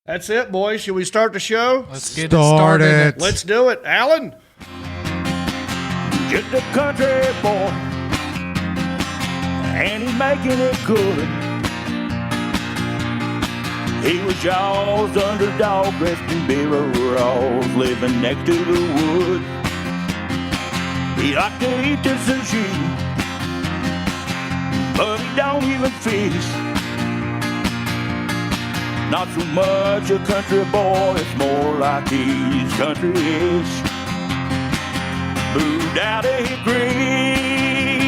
That's it, boys. Should we start the show? Let's get started. Let's do it. Alan? Just a country boy, and he's making it good. He was y'all's underdog, dressed in beer overalls, living next to the wood. He liked to eat the sushi, but he don't even fish. Not so much a country boy, it's more like he's country-ish. Moved out of Hickory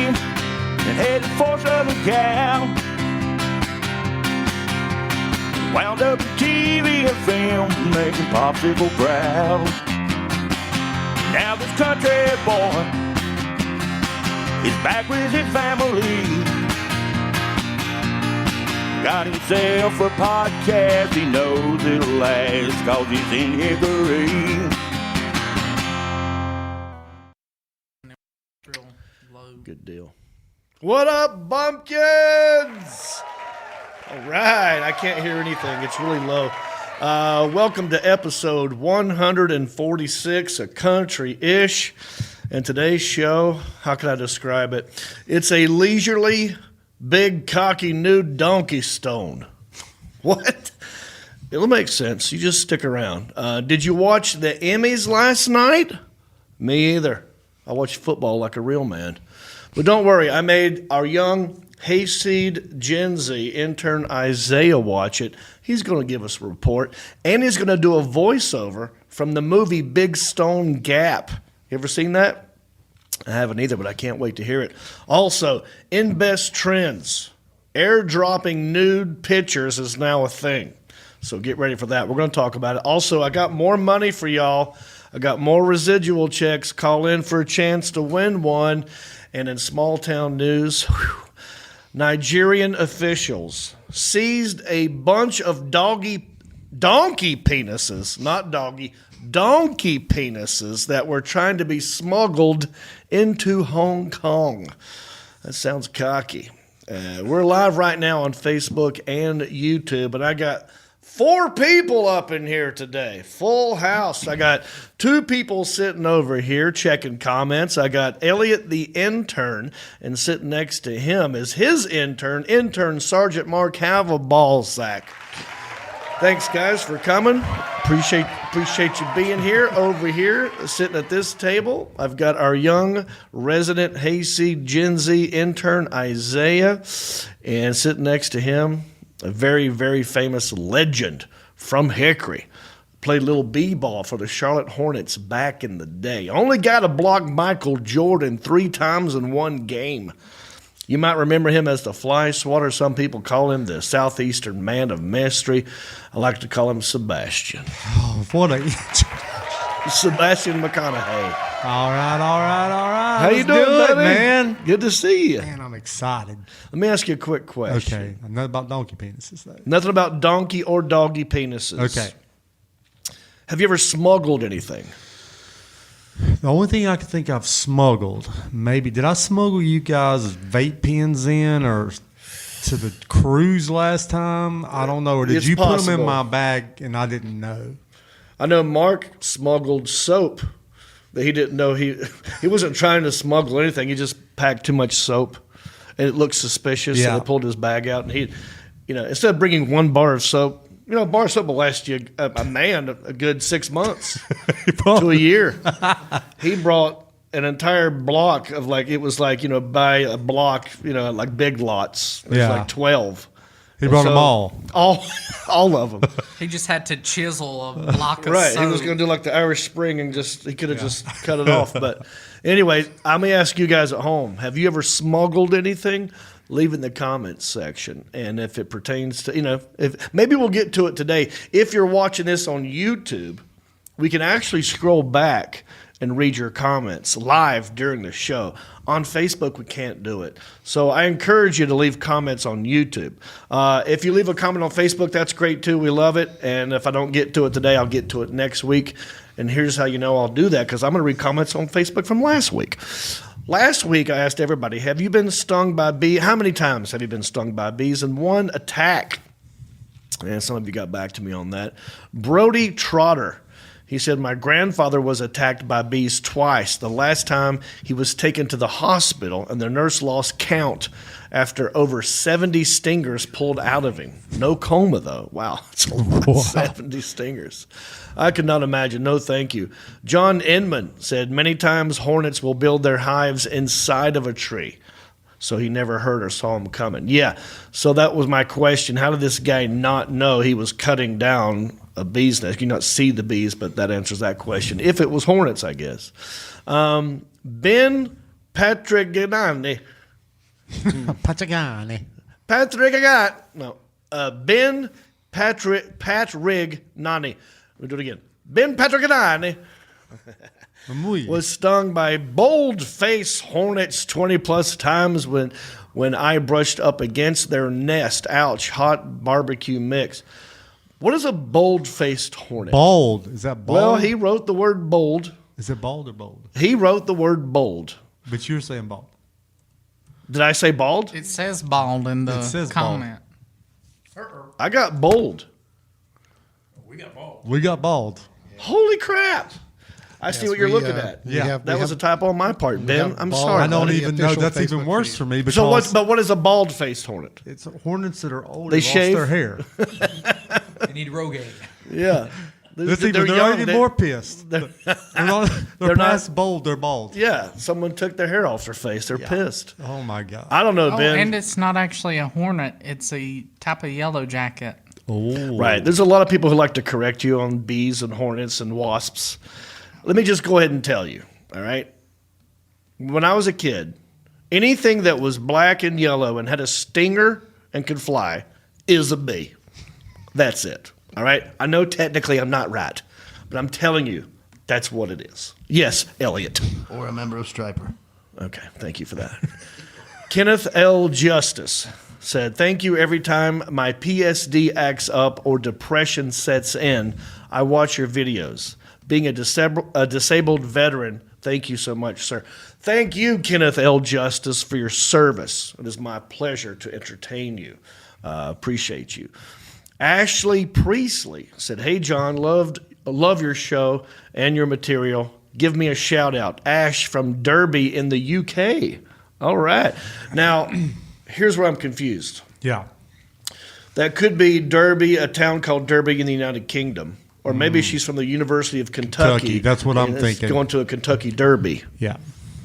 and headed for Southern Cal. Wound up in TV and film, making popsicle crowds. Now this country boy is back with his family. Got himself a podcast, he knows it'll last, cause he's in Hickory. Good deal. What up, bumpkins? All right, I can't hear anything. It's really low. Welcome to episode 146 of Country-ish. And today's show, how can I describe it? It's a leisurely, big, cocky, nude donkey stone. What? It'll make sense. You just stick around. Did you watch the Emmys last night? Me either. I watched football like a real man. But don't worry, I made our young Hayseed Gen Z intern Isaiah watch it. He's going to give us a report, and he's going to do a voiceover from the movie Big Stone Gap. You ever seen that? I haven't either, but I can't wait to hear it. Also, in best trends, airdropping nude pictures is now a thing. So get ready for that. We're going to talk about it. Also, I got more money for y'all. I got more residual checks. Call in for a chance to win one. And in small town news, Nigerian officials seized a bunch of donkey penises, not doggy, donkey penises that were trying to be smuggled into Hong Kong. That sounds cocky. We're live right now on Facebook and YouTube, and I got 4 people up in here today. Full house. I got 2 people sitting over here checking comments. I got Elliot the intern, and sitting next to him is his intern Sergeant Mark Havelballsack. Thanks, guys, for coming. Appreciate you being here. Over here, sitting at this table, I've got our young resident Hayseed Gen Z intern Isaiah, and sitting next to him, a very, very famous legend from Hickory. Played little b-ball for the Charlotte Hornets back in the day. Only got to block Michael Jordan 3 times in one game. You might remember him as the Fly Swatter. Some people call him the Southeastern Man of Mystery. I like to call him Sebastian. Oh, what a... Sebastian McConaughey. All right. How you doing, good, buddy? Man? Good to see you. Man, I'm excited. Let me ask you a quick question. Okay, nothing about donkey penises, though. Nothing about donkey or doggy penises. Okay. Have you ever smuggled anything? The only thing I could think I've smuggled, maybe, did I smuggle you guys vape pens in or to the cruise last time? I don't know. Or did It's you possible. put them in my bag and I didn't know? I know Mark smuggled soap that he didn't know he wasn't trying to smuggle anything. He just packed too much soap, and it looked suspicious. Yeah. So they pulled his bag out, and he, instead of bringing 1 bar of soap, a bar of soap will last you a good 6 months to a year. He brought an entire block of buy a block, like Big Lots. It was like 12. He brought them all. All of them. He just had to chisel a block of Right, soap. he was going to do like the Irish Spring and he could have just cut it off. But anyway, I'm going to ask you guys at home, have you ever smuggled anything? Leave it in the comments section. And if it pertains to, if maybe we'll get to it today. If you're watching this on YouTube, we can actually scroll back and read your comments live during the show. On Facebook, we can't do it. So I encourage you to leave comments on YouTube. If you leave a comment on Facebook, that's great too. We love it. And if I don't get to it today, I'll get to it next week. And here's how you know I'll do that, because I'm going to read comments on Facebook from last week. Last week, I asked everybody, have you been stung by bees? How many times have you been stung by bees? And one attack And some of you got back to me on that. Brody Trotter. He said, my grandfather was attacked by bees twice. The last time he was taken to the hospital, and the nurse lost count after over 70 stingers pulled out of him. No coma, though. Wow, that's a lot. 70 stingers. I could not imagine. No, thank you. John Inman said, many times hornets will build their hives inside of a tree. So he never heard or saw them coming. Yeah, so that was my question. How did this guy not know he was cutting down a bee's nest? You not see the bees, but that answers that question. If it was hornets, I guess. Ben Patrignani. Patrignani. No. Ben Patrignani. We'll do it again. Ben Patrignani was stung by bold-faced hornets 20-plus times when I brushed up against their nest. Ouch, hot barbecue mix. What is a bold-faced hornet? Bold. Is that bold? Well, he wrote the word bold. Is it bold or bold? He wrote the word bold. But you're saying bald. Did I say bald? It says bald in the comment. I got bold. We got bald. We got bald. Holy crap. I see what you're looking at. Yeah. That was a typo on my part, Ben. I'm sorry. I don't buddy. even know. That's even worse for me. Because So what is a bald-faced hornet? it's hornets that are old. They They lost shave? their hair. They need Rogaine. Yeah. They're young. even more pissed. They're past bold. They're bald. Yeah, someone took their hair off their face. They're pissed. Oh, my God. I don't know, Oh, Ben. and it's not actually a hornet. It's a type of yellow jacket. Oh. Right. There's a lot of people who like to correct you on bees and hornets and wasps. Let me just go ahead and tell you, all right? When I was a kid, anything that was black and yellow and had a stinger and could fly is a bee. That's it, all right? I know technically I'm not right, but I'm telling you, that's what it is. Yes, Elliot. Or a member of Stryper. Okay, thank you for that. Kenneth L. Justice said, thank you every time my PSD acts up or depression sets in, I watch your videos. Being a disabled veteran, thank you so much, sir. Thank you, Kenneth L. Justice, for your service. It is my pleasure to entertain you. Appreciate you. Ashley Priestley said, hey, John, love your show and your material. Give me a shout out. Ash from Derby in the UK. All right. Now, here's where I'm confused. Yeah. That could be Derby, a town called Derby in the United Kingdom. Or maybe she's from the University of Kentucky. That's what I'm and thinking. Going to a Kentucky Derby. Yeah.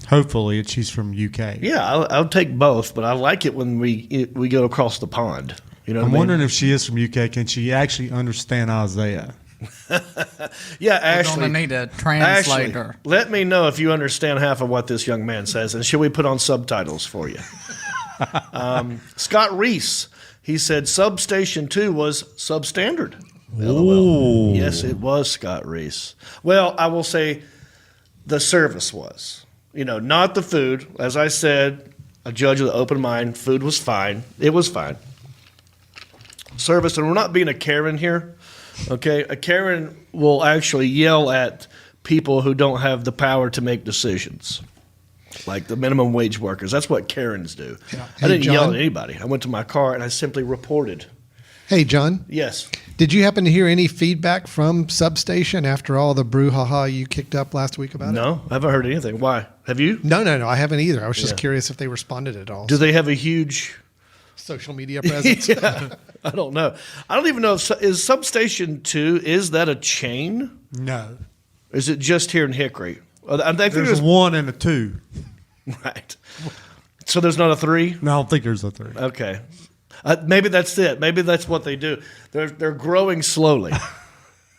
Hopefully she's from UK. Yeah, I'll take both, but I like it when we go across the pond. You know what I'm I mean? wondering if she is from UK. Can she actually understand Isaiah? Yeah, We're Ashley. going to need a Ashley, translator. let me know if you understand half of what this young man says, and should we put on subtitles for you? Scott Reese, he said Substation 2 was substandard. LOL. Yes, it was, Scott Reese. Well, I will say the service was. You know, not the food. As I said, a judge with an open mind. Food was fine. It was fine. Service, and we're not being a Karen here, okay? A Karen will actually yell at people who don't have the power to make decisions, like the minimum wage workers. That's what Karens do. Yeah. I didn't Hey, yell John? at anybody. I went to my car and I simply reported. Hey, John, Yes. did you happen to hear any feedback from Substation after all the brouhaha you kicked up last week about it? No, I haven't heard anything. Why? Have you? No, I haven't either. I was just Yeah. curious if they responded at all. Do they have a huge... Social media presence? Yeah, I don't know. I don't even know if... Is Substation 2, is that a chain? No. Is it just here in Hickory? I think There's there's a 1 and a 2. Right. So there's not a 3? No, I don't think there's a 3. Okay. Maybe that's it. Maybe that's what they do. They're growing slowly.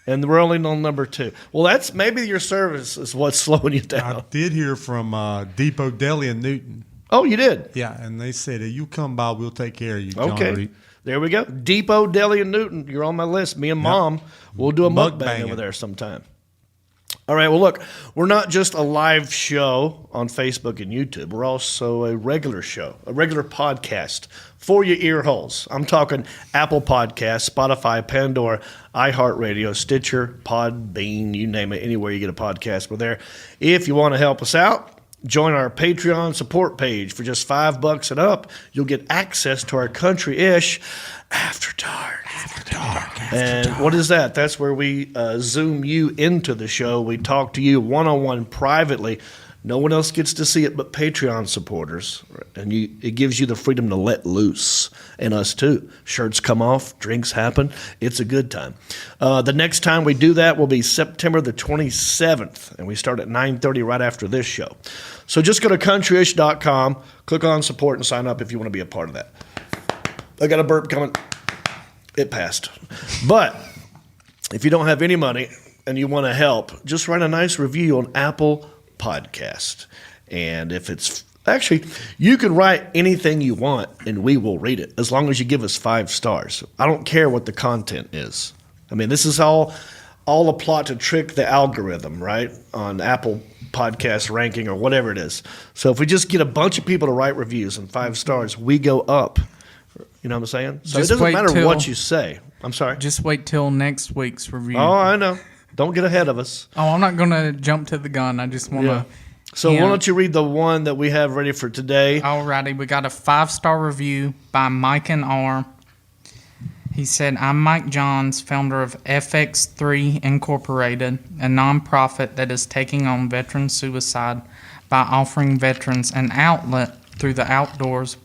And we're only on number 2. Well, that's maybe your service is what's slowing you down. I did hear from Depot Deli in Newton. Oh, you did? Yeah, and they said, you come by, we'll take care of you, Jon Okay. Reep. There we go. Depot Deli in Newton. You're on my list. Me and Mom, we'll do a mukbang Mukbanging. over there sometime. All right, well, look, we're not just a live show on Facebook and YouTube. We're also a regular show, a regular podcast for your ear holes. I'm talking Apple Podcasts, Spotify, Pandora, iHeartRadio, Stitcher, Podbean, you name it, anywhere you get a podcast, we're there. If you want to help us out, Join our Patreon support page. For just $5 and up, you'll get access to our country-ish After Dark. And what is that? That's where we zoom you into the show. We talk to you one-on-one privately. No one else gets to see it but Patreon supporters. And it gives you the freedom to let loose. And us too. Shirts come off. Drinks happen. It's a good time. The next time we do that will be September the 27th. And we start at 9:30 right after this show. So just go to countryish.com. Click on support and sign up if you want to be a part of that. I got a burp coming. It passed. But if you don't have any money and you want to help, just write a nice review on Apple Podcast. And if it's actually, you can write anything you want and we will read it as long as you give us 5 stars. I don't care what the content is. I mean, this is all a plot to trick the algorithm, right? On Apple Podcast ranking or whatever it is. So if we just get a bunch of people to write reviews and 5 stars, we go up. You know what I'm saying? So Just it doesn't wait matter till- what you say. I'm sorry. Just wait till next week's review. Oh, I know. Don't get ahead of us. Oh, I'm not going to jump to the gun. I just want to. Yeah. So why don't you read the one that we have ready for today? Alrighty, we got a 5-star review by Mike and R. He said, I'm Mike Johns, founder of FX3 Incorporated, a nonprofit that is taking on veteran suicide by offering veterans an outlet through the outdoors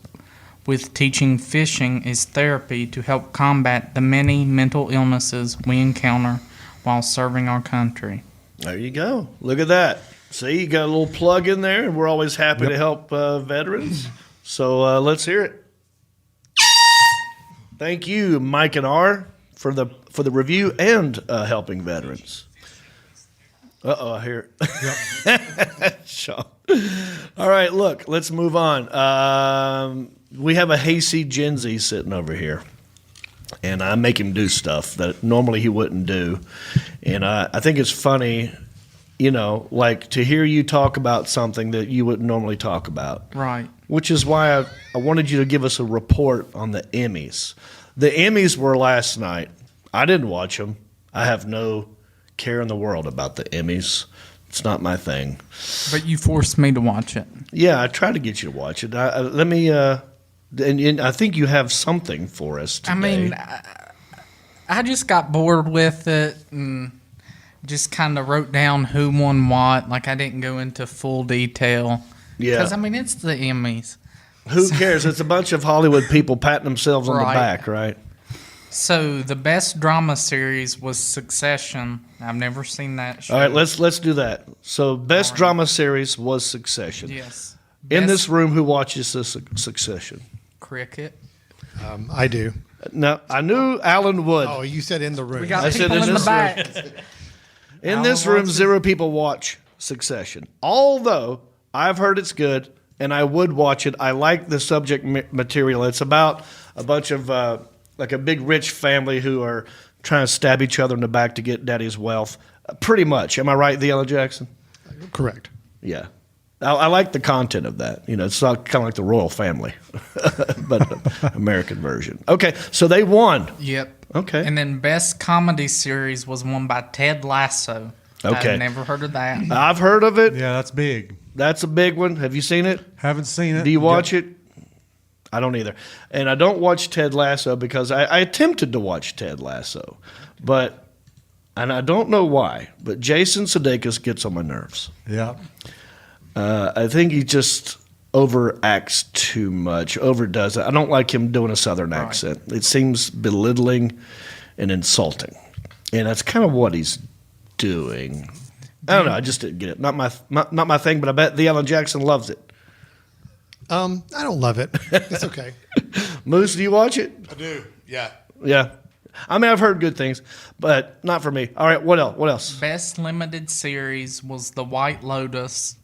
with teaching fishing as therapy to help combat the many mental illnesses we encounter while serving our country. There you go. Look at that. See, you got a little plug in there, and we're always happy to help veterans. So let's hear it. Thank you, Mike and R, for the review and helping veterans. I hear it. Sean. All right, look, let's move on. We have a Hayseed Gen Z sitting over here, and I make him do stuff that normally he wouldn't do. And I think it's funny, you know, like to hear you talk about something that you wouldn't normally talk about. Right. Which is why I wanted you to give us a report on the Emmys. The Emmys were last night. I didn't watch them. I have no care in the world about the Emmys. It's not my thing. But you forced me to watch it. Yeah, I tried to get you to watch it. Let me, and I think you have something for us today. I mean, I just got bored with it and just kind of wrote down who won what. Like, I didn't go into full detail. Yeah. Because, I mean, it's the Emmys. Who cares? It's a bunch of Hollywood people patting themselves on the Right. back, right? So, the best drama series was Succession. I've never seen that show. All right, let's do that. So, best drama series was Succession. Yes. In Best this room, who watches this Succession? Cricket. I do. No, I knew Alan would. Oh, you said in the room. We got I said people in in the this back. In this room, 0 people watch Succession. Although I've heard it's good, and I would watch it. I like the subject material. It's about a bunch of like a big rich family who are trying to stab each other in the back to get daddy's wealth. Pretty much. Am I right, Alan Jackson? Correct. Yeah. I like the content of that. You know, it's not kind of like the royal family, but American version. Okay, so they won. Yep. Okay. And then best comedy series was won by Ted Lasso. Okay. I've never heard of that. I've heard of it. Yeah, that's big. That's a big one. Have you seen it? Haven't seen it. Do you watch it? I don't either. And I don't watch Ted Lasso because I attempted to watch Ted Lasso, and I don't know why, but Jason Sudeikis gets on my nerves. Yeah. I think he just overacts too much, overdoes it. I don't like him doing a Southern accent. It seems belittling and insulting, and that's kind of what he's doing. I don't know. I just didn't get it. Not my thing. But I bet the Alan Jackson loves it. I don't love it. It's okay. Moose, do you watch it? I do, yeah. Yeah. I mean, I've heard good things, but not for me. All right, what else? What else? Best limited series was The White Lotus.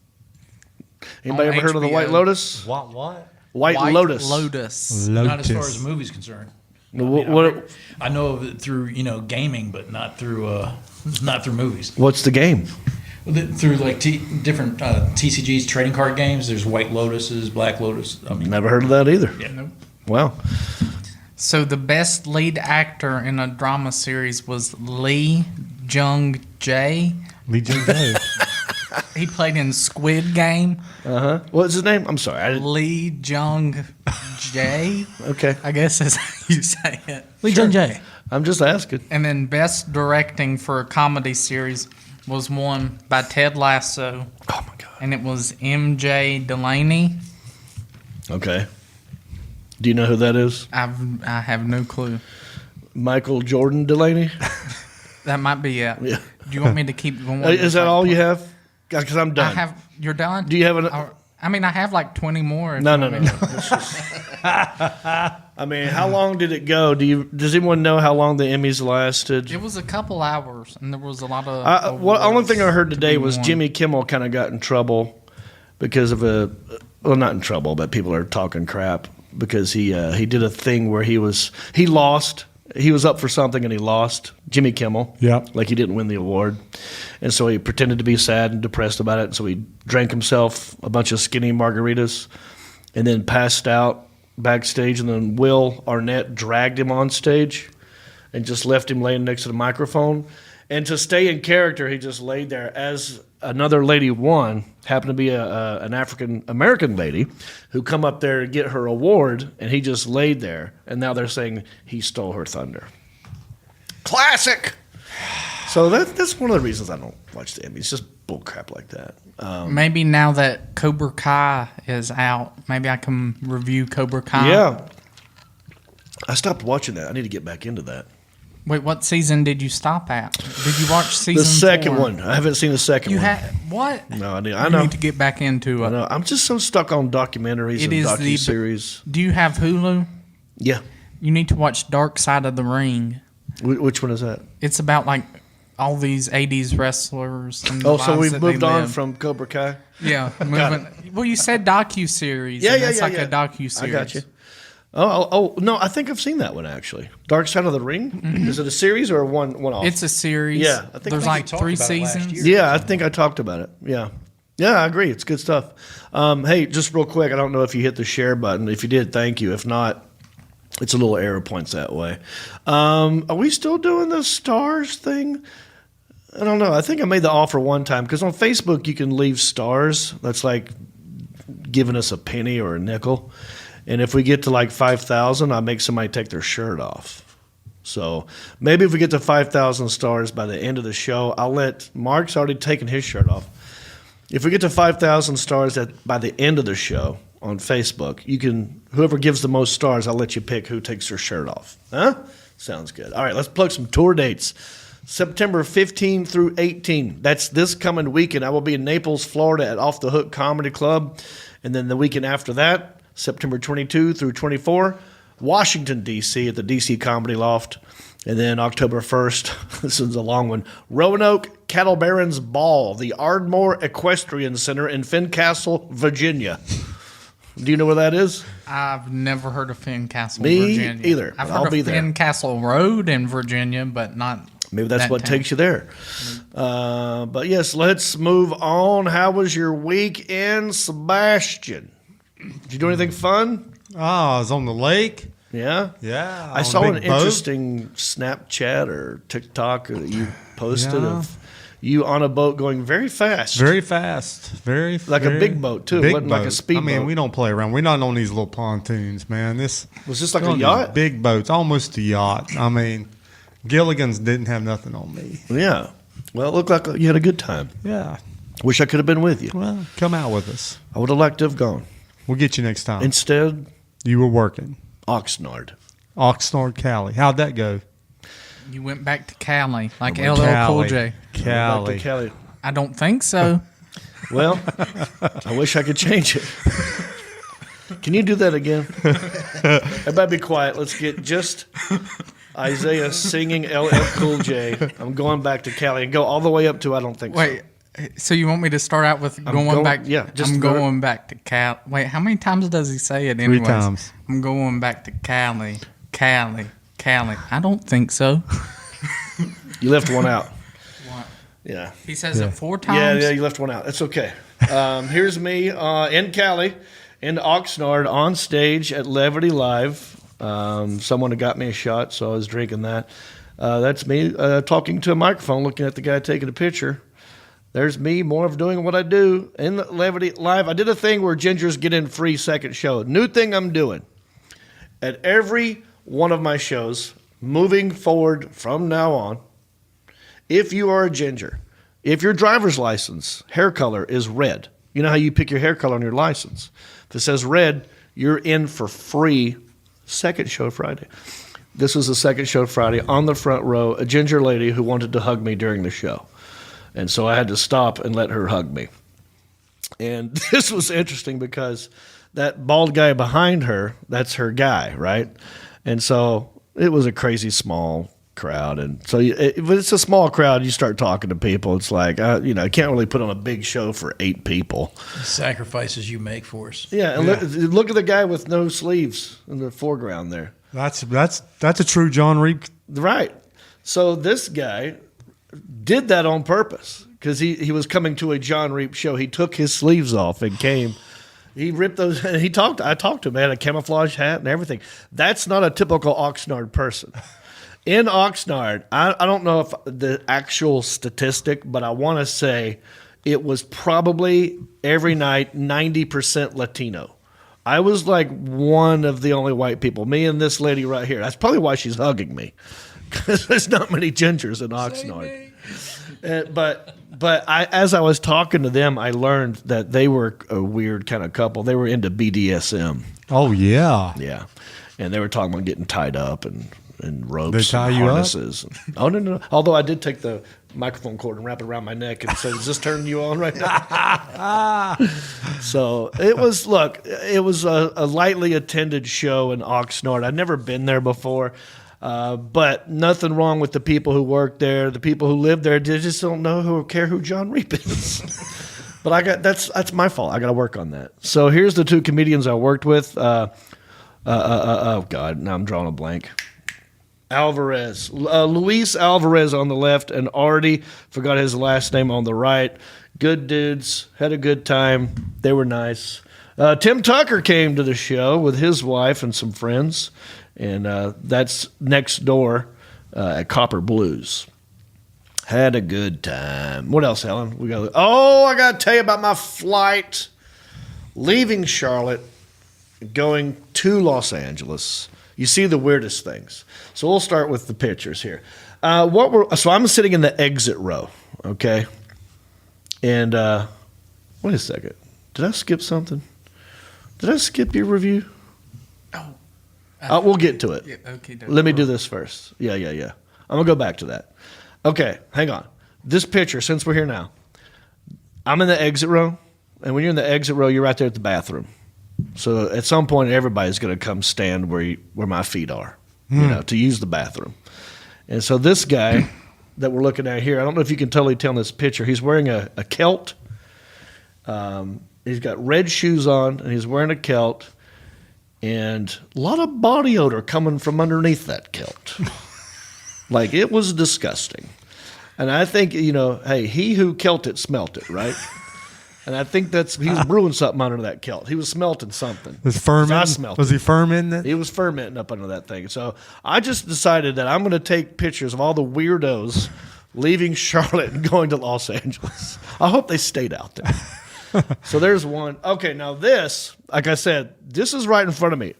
Anybody on ever heard of the White HBO. Lotus? What? White Lotus. Lotus. Not as far as the movie's concerned. What, I know of it through gaming, but not through movies. what's the game? Through like different TCGs, trading card games. There's White Lotuses, Black Lotus. I mean, Never heard of that either. yeah. Nope. Wow. So the best lead actor in a drama series was Lee Jung Jae. Lee Jung Jae. He played in Squid Game. What's his name? I'm sorry. I didn't. Lee Jung Jae. Okay. I guess that's how you say it. Lee Jung Jae. I'm just asking. And then best directing for a comedy series was won by Ted Lasso, Oh my god. and it was M.J. Delaney. Okay. Do you know who that is? I have no clue. Michael Jordan Delaney. That might be it. Yeah. Do you want me to keep going? Is that all you have? Because I'm done. I have. You're done. Do you have an? I mean, I have like 20 more. if No, you no, want no, me no. to- It's just- I mean, how long did it go? Does anyone know how long the Emmys lasted? It was a couple hours, and there was a lot of. Only thing I heard today be was won. Jimmy Kimmel kind of got in trouble because of not in trouble, but people are talking crap because he did a thing where he lost. He was up for something and he lost. Jimmy Kimmel. Yep. Like he didn't win the award. And so he pretended to be sad and depressed about it. So he drank himself a bunch of skinny margaritas and then passed out backstage. And then Will Arnett dragged him on stage and just left him laying next to the microphone. And to stay in character, he just laid there as another lady won, happened to be an African-American lady who come up there to get her award, and he just laid there. And now they're saying he stole her thunder. Classic! So that's one of the reasons I don't watch the Emmys. Just bullcrap like that. Maybe now that Cobra Kai is out, maybe I can review Cobra Kai. Yeah. I stopped watching that. I need to get back into that. Wait, what season did you stop at? Did you watch season The second 4? one. I haven't seen the second You one. had what? No, I You know. need to get back into I it. know. I'm just so stuck on documentaries It and is the- docuseries. Do you have Hulu? Yeah. You need to watch Dark Side of the Ring. Which one is that? It's about like all these 80s wrestlers. And the Oh, so lives we've that moved they on live. from Cobra Kai? Yeah, moving. Well, you said docu-series. Yeah, and yeah, it's yeah. like yeah. a docu-series. I got you. Oh, no, I think I've seen that one actually. Dark Side of the Ring? Is it a series or a one-off? It's a series. Yeah, I think There's we like talked 3 about it last seasons. year. Yeah, I think I talked about it. Yeah. Yeah, I agree. It's good stuff. Hey, just real quick, I don't know if you hit the share button. If you did, thank you. If not, it's a little arrow points that way. Are we still doing the stars thing? I don't know. I think I made the offer one time because on Facebook you can leave stars. That's like giving us a penny or a nickel. And if we get to like 5,000, I make somebody take their shirt off. So maybe if we get to 5,000 stars by the end of the show, I'll let Mark's already taken his shirt off. If we get to 5,000 stars by the end of the show on Facebook, you can, whoever gives the most stars, I'll let you pick who takes their shirt off. Huh? Sounds good. All right, let's plug some tour dates. September 15 through 18. That's this coming weekend. I will be in Naples, Florida at Off the Hook Comedy Club. And then the weekend after that, September 22 through 24, Washington, D.C. at the D.C. Comedy Loft. And then October 1st, this is a long one, Roanoke Cattle Barons Ball, the Ardmore Equestrian Center in Fincastle, Virginia. Do you know where that is? I've never heard of Fincastle, Me Virginia. either, I've but heard I'll of be there. Fincastle Road in Virginia, but not. Maybe that's that what town. takes you there. But yes, let's move on. How was your weekend, Sebastian? Did you do anything fun? Oh, I was on the lake. Yeah? Yeah. I on saw a an big boat. interesting Snapchat or TikTok that you posted Yeah. of you on a boat going very fast. Very fast. Very Like a very- big boat, too. It Big wasn't like a boat. speedboat. I mean, we don't play around. We're not on these little pontoons, man. Was this like we're a on these yacht? Big boats, almost a yacht. I mean, Gilligan's didn't have nothing on me. Yeah. Well, it looked like you had a good time. Yeah. Wish I could have been with you. Well, come out with us. I would have liked to have gone. We'll get you next time. Instead, You were working. Oxnard. Oxnard, Cali. How'd that go? You went back to Cali, like I went LL Cool Cali. J. Back Cali. to Cali. I don't think so. Well, I wish I could change it. Can you do that again? Everybody be quiet. Let's get just Isaiah singing LL Cool J. I'm going back to Cali and go all the way up to I don't think Wait, so you want me to start out with going back? yeah, just I'm go- going back to Cali. Wait, how many times does he say it? Anyways? times. I'm going back to Cali, Cali, Cali. I don't think so. so. You left one out. What? Yeah. He says it 4 Yeah, times. yeah, you left one out. That's okay. Here's me in Cali, in Oxnard, on stage at Levity Live. Someone had got me a shot, so I was drinking that. That's me talking to a microphone, looking at the guy taking a picture. there's me, more of doing what I do in the Levity Live. I did a thing where gingers get in free second show. New thing I'm doing. At every one of my shows, moving forward from now on, if you are a ginger, if your driver's license hair color is red, you know how you pick your hair color on your license. If it says red, you're in for free second show Friday. This was the second show Friday. On the front row, a ginger lady who wanted to hug me during the show. And so I had to stop and let her hug me. And this was interesting because that bald guy behind her, that's her guy, right? And so it was a crazy small crowd. And so if it's a small crowd, you start talking to people. It's like, you can't really put on a big show for 8 people. The sacrifices you make for us. Yeah, and look at the guy with no sleeves in the foreground there. That's a true Jon Reep. Right. So this guy did that on purpose because he was coming to a Jon Reep show. He took his sleeves off and came. He ripped those. And I talked to him. He had a camouflage hat and everything. That's not a typical Oxnard person. In Oxnard, I don't know if the actual statistic, but I want to say it was probably every night 90% Latino. I was like one of the only white people. Me and this lady right here. That's probably why she's hugging me, because there's not many gingers in Oxnard. But as I was talking to them, I learned that they were a weird kind of couple. They were into BDSM. Oh yeah, yeah, and they were talking about getting tied up and ropes. They tie and you harnesses. Up? Oh no! Although I did take the microphone cord and wrap it around my neck and say, "Is this turning you on right now?" So it was. Look, it was a lightly attended show in Oxnard. I'd never been there before. But nothing wrong with the people who work there. The people who live there, they just don't know who care who Jon Reep is. But that's my fault. I got to work on that. So here's the 2 comedians I worked with. Oh God, now I'm drawing a blank. Alvarez, Luis Alvarez on the left, and Artie, forgot his last name, on the right. Good dudes, had a good time. They were nice. Tim Tucker came to the show with his wife and some friends. And that's next door at Copper Blues. Had a good time. What else, Helen? I got to tell you about my flight leaving Charlotte, going to Los Angeles. You see the weirdest things. So we'll start with the pictures here. So I'm sitting in the exit row, okay? And wait a second. Did I skip something? Did I skip your review? We'll get to it. Yeah, okay, let me do this first. Yeah. I'm going to go back to that. Okay, hang on. This picture, since we're here now, I'm in the exit row, and when you're in the exit row, you're right there at the bathroom. So at some point, everybody's going to come stand where my feet are, to use the bathroom. And so this guy that we're looking at here, I don't know if you can totally tell in this picture, he's wearing a kilt. He's got red shoes on, and he's wearing a kilt. And a lot of body odor coming from underneath that kilt. Like, it was disgusting. And I think, hey, he who kilt it smelt it, right? And I think he was brewing something under that kilt. He was smelting something. Was fermenting? I smelled Was he fermenting it? He was fermenting up under that thing. So I just decided that I'm going to take pictures of all the weirdos leaving Charlotte and going to Los Angeles. I hope they stayed out there. So there's one. Okay, now this, like I said, this is right in front of me.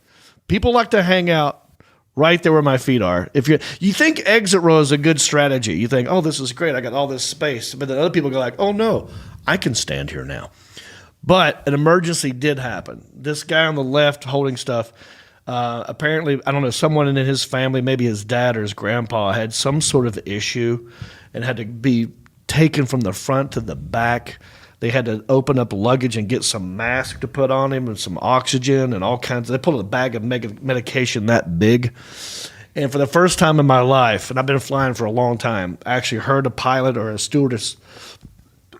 People like to hang out right there where my feet are. If you think exit row is a good strategy, you think, oh, this is great, I got all this space. But then other people go like, oh no, I can stand here now. But an emergency did happen. This guy on the left holding stuff, apparently, I don't know, someone in his family, maybe his dad or his grandpa, had some sort of issue and had to be taken from the front to the back. They had to open up luggage and get some mask to put on him and some oxygen and all kinds. They pulled a bag of medication that big. And for the first time in my life, and I've been flying for a long time, I actually heard a pilot or a stewardess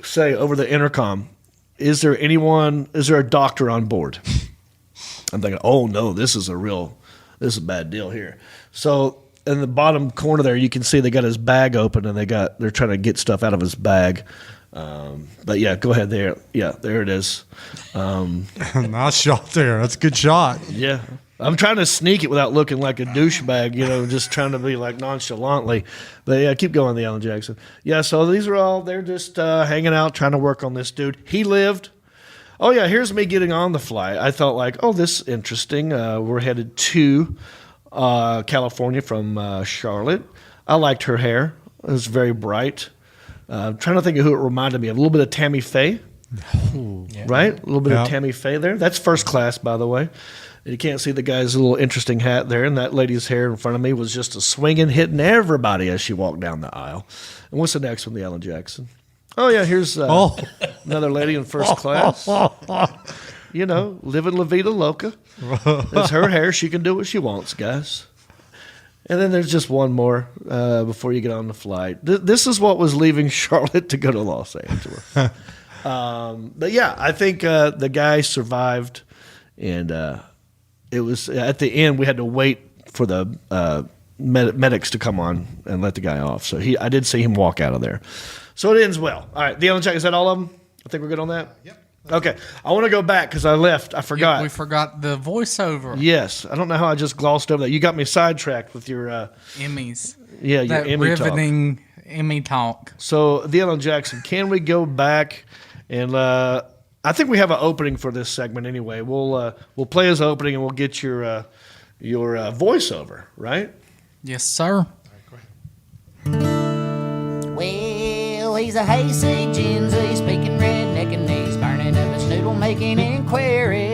say over the intercom, is there a doctor on board? I'm thinking, oh no, this is a bad deal here. So in the bottom corner there, you can see they got his bag open and they're trying to get stuff out of his bag. But yeah, go ahead there. Yeah, there it is. Nice shot there. That's a good shot. Yeah. I'm trying to sneak it without looking like a douchebag, just trying to be like nonchalantly. But yeah, keep going, the Alan Jackson. Yeah, so these are all, they're just hanging out, trying to work on this dude. He lived. Oh yeah, here's me getting on the flight. I thought like, oh, this is interesting. We're headed to California from Charlotte. I liked her hair. It was very bright. I'm trying to think of who it reminded me of. A little bit of Tammy Faye. Right? A little bit of Tammy Faye there. That's first class, by the way. You can't see the guy's little interesting hat there, and that lady's hair in front of me was just a swinging, hitting everybody as she walked down the aisle. And what's the next one? The Alan Jackson. Oh, yeah, here's another lady in first class. Living La Vida Loca. It's her hair. She can do what she wants, guys. And then there's just one more before you get on the flight. This is what was leaving Charlotte to go to Los Angeles. But yeah, I think the guy survived, and it was at the end we had to wait for the medics to come on and let the guy off. So I did see him walk out of there. So it ends well. All right, the Alan Jackson, is that all of them? I think we're good on that? Yep. Okay. I want to go back because I left. I forgot. We forgot the voiceover. Yes. I don't know how I just glossed over that. You got me sidetracked with your Emmys. Yeah, your that Emmy riveting Emmy talk. So, the Alan Jackson, can we go back and I think we have an opening for this segment anyway. We'll play his opening and we'll get your voiceover, right? Yes, sir. Well, he's a hayseed Gen Z, speaking redneck and he's burning up his noodle, making inquiries.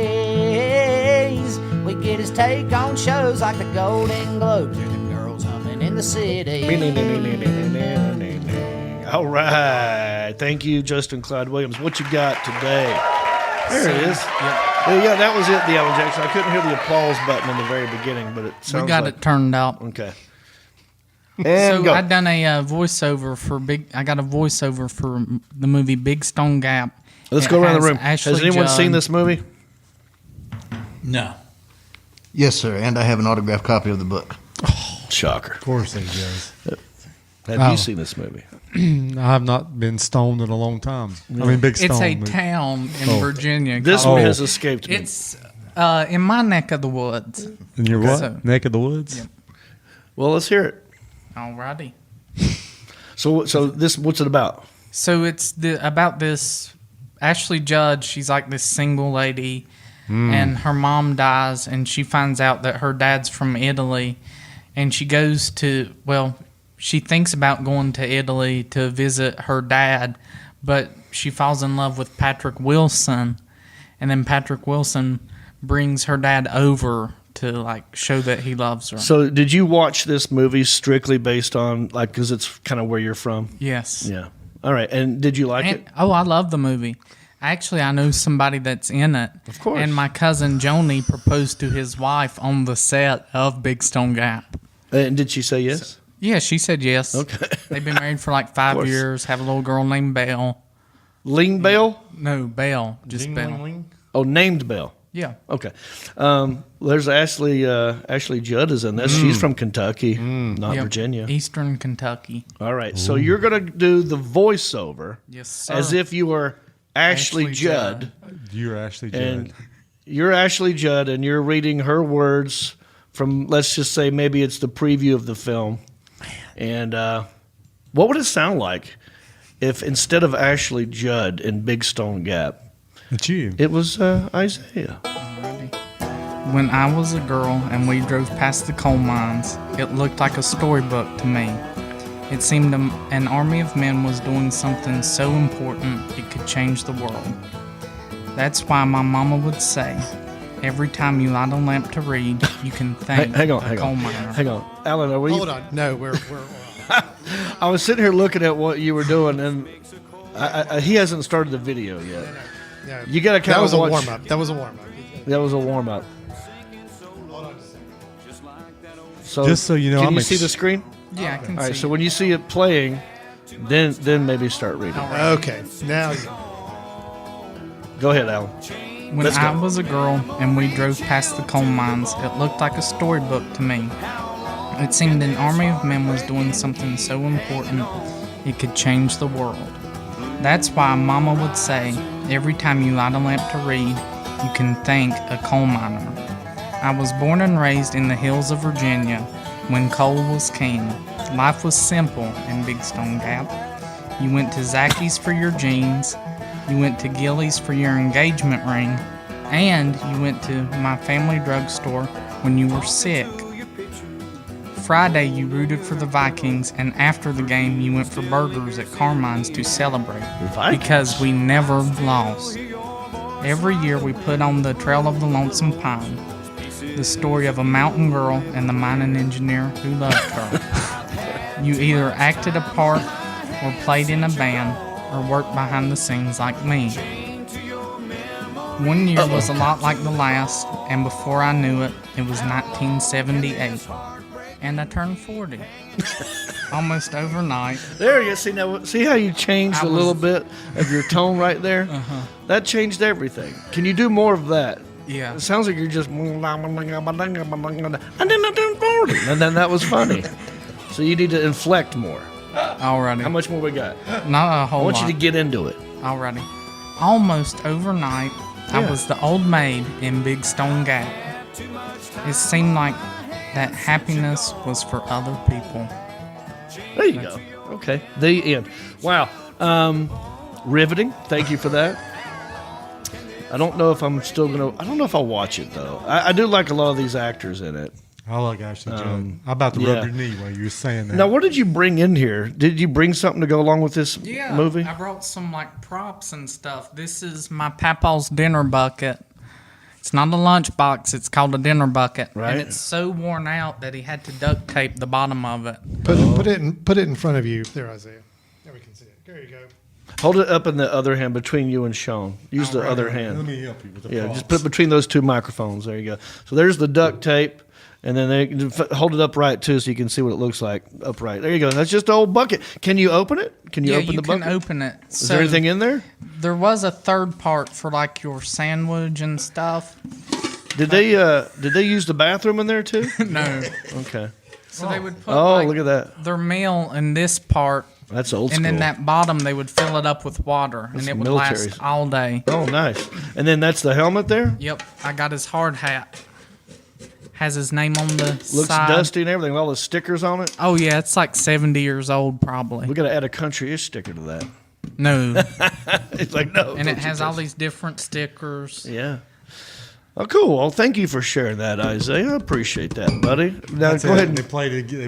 We get his take on shows like the Golden Globes or the girls humming in the city. All right. Thank you, Justin Clyde Williams. What you got today? There it is. Yeah, that was it, the Alan Jackson. I couldn't hear the applause button in the very beginning, but it sounds We got like it turned out. Okay. And So go. I done a voiceover for I got a voiceover for the movie Big Stone Gap. Let's It go around the has room. Ashley Has anyone seen Judd. this movie? No. Yes, sir, and I have an autographed copy of the book. Shocker. Of course he does. Have you seen this movie? I have not been stoned in a long time. I mean, Big Stone. It's a movie. town in Virginia. This called- one has escaped me. It's in my neck of the woods. In your what? So- Neck of the woods? Yeah. Well, let's hear it. Alrighty. So this, what's it about? So it's about this Ashley Judd. She's like this single lady, and her mom dies, and she finds out that her dad's from Italy, and she goes to she thinks about going to Italy to visit her dad, but she falls in love with Patrick Wilson, and then Patrick Wilson brings her dad over to like show that he loves her. So did you watch this movie strictly based on because it's kind of where you're from? Yes. Yeah. All right. And did you like it? I love the movie. Actually, I know somebody that's in it. Of course. And my cousin Joni proposed to his wife on the set of Big Stone Gap. And did she say yes? Yeah, she said yes. Okay. They've been married for like 5 course. years, have a little girl named Belle. Ling Bell? No, Belle. Just Belle. Oh, named Bell. Yeah. Okay. There's Ashley Judd is in this. She's from Kentucky, not Yep. Virginia. Eastern Kentucky. All right. So you're going to do the voiceover Yes, sir. as if you were Ashley Ashley Judd. You're Ashley Judd. And you're Ashley Judd, and you're reading her words from, let's just say, maybe it's the preview of the film. And what would it sound like if instead of Ashley Judd in Big Stone Gap, It's you. it was Isaiah? When I was a girl and we drove past the coal mines, it looked like a storybook to me. It seemed an army of men was doing something so important it could change the world. That's why my mama would say, every time you light a lamp to read, you can thank Hang a on. coal miner. Hang on. Alan, are we? Hold on. No, we're I was sitting here looking at what you were doing, and he hasn't started the video yet. no. You got to kind That was of a watch. warm up. That was a warm up. That was a warm up. So Just so you know, can I'm you see the screen? Yeah, I can All right. see. So when you see it playing, then maybe start reading. Okay. Now Go ahead, Alan. When Let's go. I was a girl and we drove past the coal mines, it looked like a storybook to me. It seemed an army of men was doing something so important it could change the world. That's why Mama would say, every time you light a lamp to read, you can thank a coal miner. I was born and raised in the hills of Virginia when coal was king. Life was simple in Big Stone Gap. You went to Zackie's for your jeans. You went to Gillies for your engagement ring. And you went to my family drugstore when you were sick. Friday, you rooted for the Vikings, and after the game, you went for burgers at Carmine's to celebrate. Because we never lost. Every year, we put on the Trail of the Lonesome Pine, the story of a mountain girl and the mining engineer who loved her. You either acted a part, or played in a band, or worked behind the scenes like me. One year was a lot like the last, and before I knew it, it was 1978. And I turned 40. Almost overnight. There you go. See, now, see how you changed a little bit of your tone right there? Uh-huh. That changed everything. Can you do more of that? Yeah. It sounds like you're just... And then that was funny. So you need to inflect more. Alrighty. How much more we got? Not a whole I want lot. you to get into it. Alrighty. Almost overnight, I was the old maid in Big Stone Gap. It seemed like that happiness was for other people. There you go. Okay. The end. Wow. Riveting. Thank you for that. I don't know if I'm still going to... I don't know if I'll watch it, though. I do like a lot of these actors in it. I like Ashley Judd. I'm about to rub your knee while you were saying that. Now, what did you bring in here? Did you bring something to go along with this movie? I brought some like props and stuff. This is my papa's dinner bucket. It's not a lunch box. It's called a dinner bucket. Right. And it's so worn out that he had to duct tape the bottom of it. Put it in front of you. There, Isaiah. There we can see it. There you go. Hold it up in the other hand between you and Sean. Use the other hand. Let me help you with the Yeah, props. just put it between those two microphones. There you go. So there's the duct tape. And then they hold it upright, too, so you can see what it looks like upright. There you go. That's just an old bucket. Can you open it? Can you open the bucket? Yeah, you can open it. Is there anything in there? There was a third part for, like, your sandwich and stuff. Did they use the bathroom in there, too? No. Okay. So they would put, look at that. their meal in this part. That's old school. And then that bottom, they would fill it up with water, and it would last all day. Oh, nice. And then that's the helmet there? Yep. I got his hard hat. Has his name on the Looks side. dusty and everything, all the stickers on it. Oh, yeah. It's like 70 years old, probably. We got to add a country-ish sticker to that. No. It's like, no. And it has all these different stickers. Yeah. Oh, cool. Well, thank you for sharing that, Isaiah. I appreciate that, buddy. Now, go ahead. They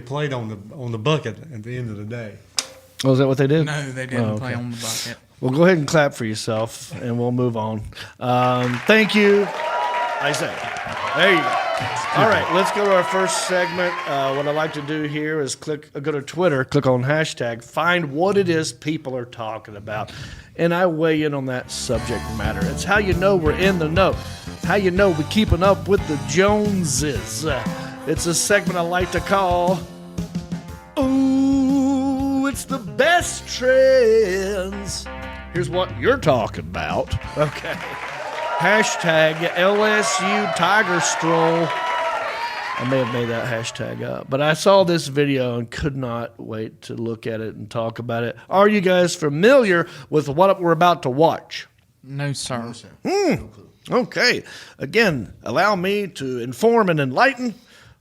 played on the bucket at the end of the day. Oh, is that what they did? No, they didn't play on the bucket. Well, go ahead and clap for yourself, and we'll move on. Thank you, Isaiah. There you go. All right, let's go to our first segment. What I like to do here is go to Twitter, click on hashtag, find what it is people are talking about, and I weigh in on that subject matter. It's how you know we're in the know. It's how you know we're keeping up with the Joneses. It's a segment I like to call, Ooh, it's the best trends. Here's what you're talking about. Okay. Hashtag LSU Tiger Stroll. I may have made that hashtag up, but I saw this video and could not wait to look at it and talk about it. Are you guys familiar with what we're about to watch? No, sir. Okay. Again, allow me to inform and enlighten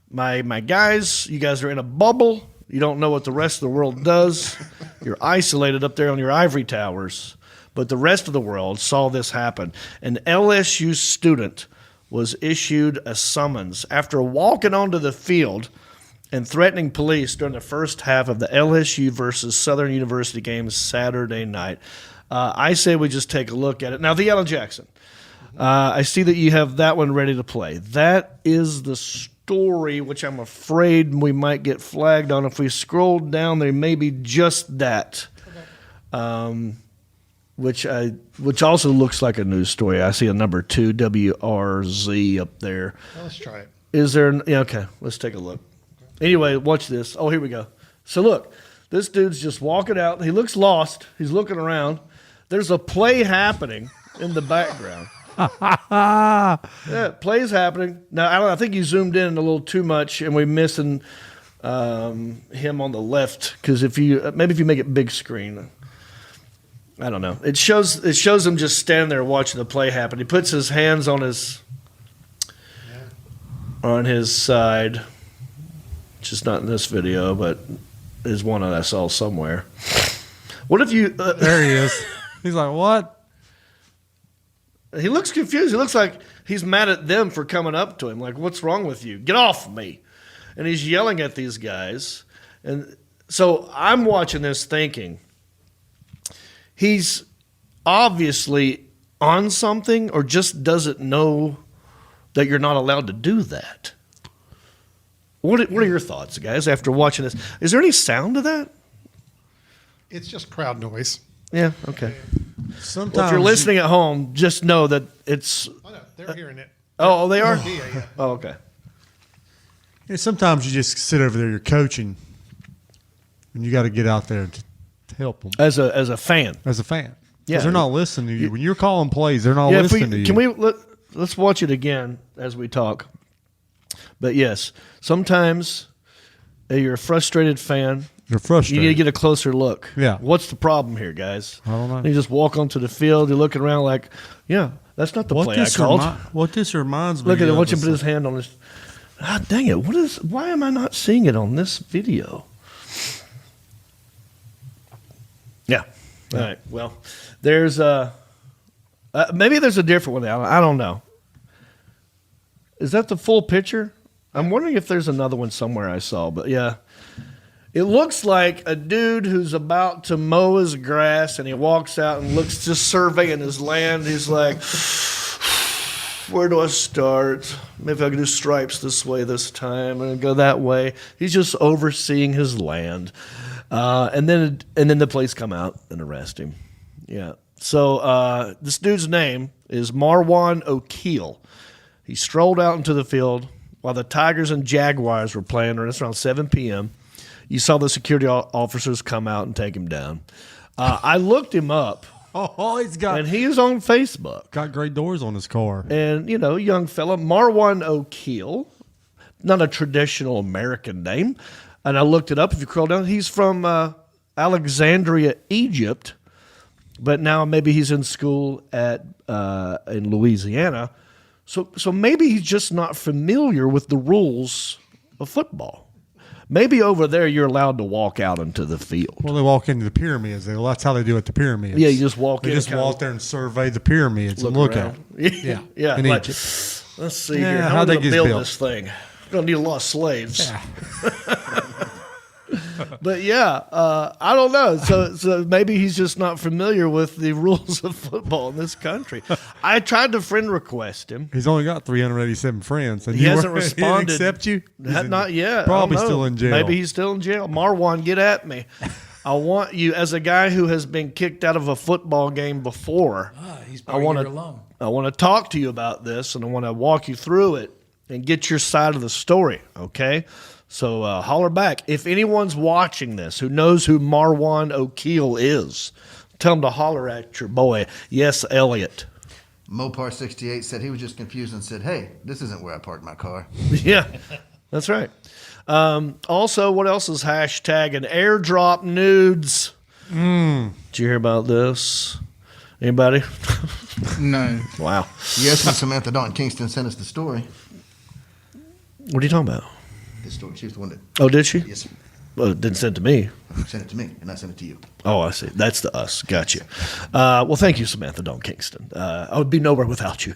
my guys. You guys are in a bubble. You don't know what the rest of the world does. You're isolated up there on your ivory towers. But the rest of the world saw this happen. An LSU student was issued a summons after walking onto the field and threatening police during the first half of the LSU versus Southern University game Saturday night. I say we just take a look at it. Now, the Yellow Jackson. I see that you have that one ready to play. That is the story, which I'm afraid we might get flagged on. If we scroll down, there may be just that. Okay. Which also looks like a news story. I see a number 2 WRZ up there. Well, let's try it. Is there? Yeah, okay, let's take a look. Anyway, watch this. Oh, here we go. So look, this dude's just walking out. He looks lost. He's looking around. There's a play happening in the background. Yeah, play's happening. Now, I think you zoomed in a little too much, and we're missing him on the left. Because if you make it big screen. I don't know. It shows him just standing there watching the play happen. He puts his hands on his. on his side, just not in this video, but is one that I saw somewhere. What if you... There he is. He's like, what? He looks confused. He looks like he's mad at them for coming up to him. Like, what's wrong with you? Get off me. And he's yelling at these guys. And so I'm watching this thinking, he's obviously on something or just doesn't know that you're not allowed to do that. What are your thoughts, guys, after watching this? Is there any sound to that? It's just crowd noise. Yeah, okay. Sometimes Well, if you're listening at home, just know that it's... Oh, no, they're hearing it. Oh, they are? Yeah. Oh, okay. Yeah, sometimes you just sit over there, you're coaching, and you got to get out there to help them. As a fan. As a fan. Yeah. Because they're not listening to you. When you're calling plays, they're not listening to you. Can we let's watch it again as we talk. But yes, sometimes you're a frustrated fan. You're frustrated. You need to get a closer look. Yeah. What's the problem here, guys? I don't know. You just walk onto the field. You're looking around like, yeah, that's not the play I called. What this reminds me Look at it. of Watch him is put his hand on this. Ah, dang it! Why am I not seeing it on this video? Yeah. All right. Well, there's maybe there's a different one. I don't know. Is that the full picture? I'm wondering if there's another one somewhere I saw, but yeah. It looks like a dude who's about to mow his grass, and he walks out and looks, just surveying his land. He's like, where do I start? Maybe I can do stripes this way this time and go that way. He's just overseeing his land. And then the police come out and arrest him. Yeah. So this dude's name is Marwan O'Keel. He strolled out into the field while the Tigers and Jaguars were playing. It's around 7 p.m. You saw the security officers come out and take him down. I looked him up. Oh, and he is on Facebook. Got great doors on his car. And, young fella, Marwan O'Keel, not a traditional American name. And I looked it up. If you scroll down, he's from Alexandria, Egypt. But now maybe he's in school in Louisiana. So maybe he's just not familiar with the rules of football. Maybe over there you're allowed to walk out into the field. Well, they walk into the pyramids. That's how they do it at the pyramids. Yeah, you just walk in. They just walk there and survey the pyramids and look at them. Yeah. Yeah. In Like, Egypt. let's see here. How are we going to build this thing? We're going to need a lot of slaves. Yeah. But yeah, I don't know. So maybe he's just not familiar with the rules of football in this country. I tried to friend request him. He's only got 387 friends. And he hasn't responded. He didn't accept you? Not yet. Probably still in jail. Maybe he's still in jail. Marwan, get at me. I want you, as a guy who has been kicked out of a football game before. He's probably here alone. I want to talk to you about this, and I want to walk you through it and get your side of the story, okay? So holler back. If anyone's watching this who knows who Marwan O'Keel is, tell them to holler at your boy. Yes, Elliot. Mopar68 said he was just confused and said, hey, this isn't where I parked my car. Yeah, that's right. Also, what else is hashtagging? AirDrop Nudes. Did you hear about this? Anybody? No. Wow. Yes, when Samantha Dawn Kingston sent us the story. What are you talking about? This story. She was the one that... Oh, did she? Yes, sir. Well, it didn't send it to me. Sent it to me, and I sent it to you. Oh, I see. That's the us. Got you. Well, thank you, Samantha Dawn Kingston. I would be nowhere without you.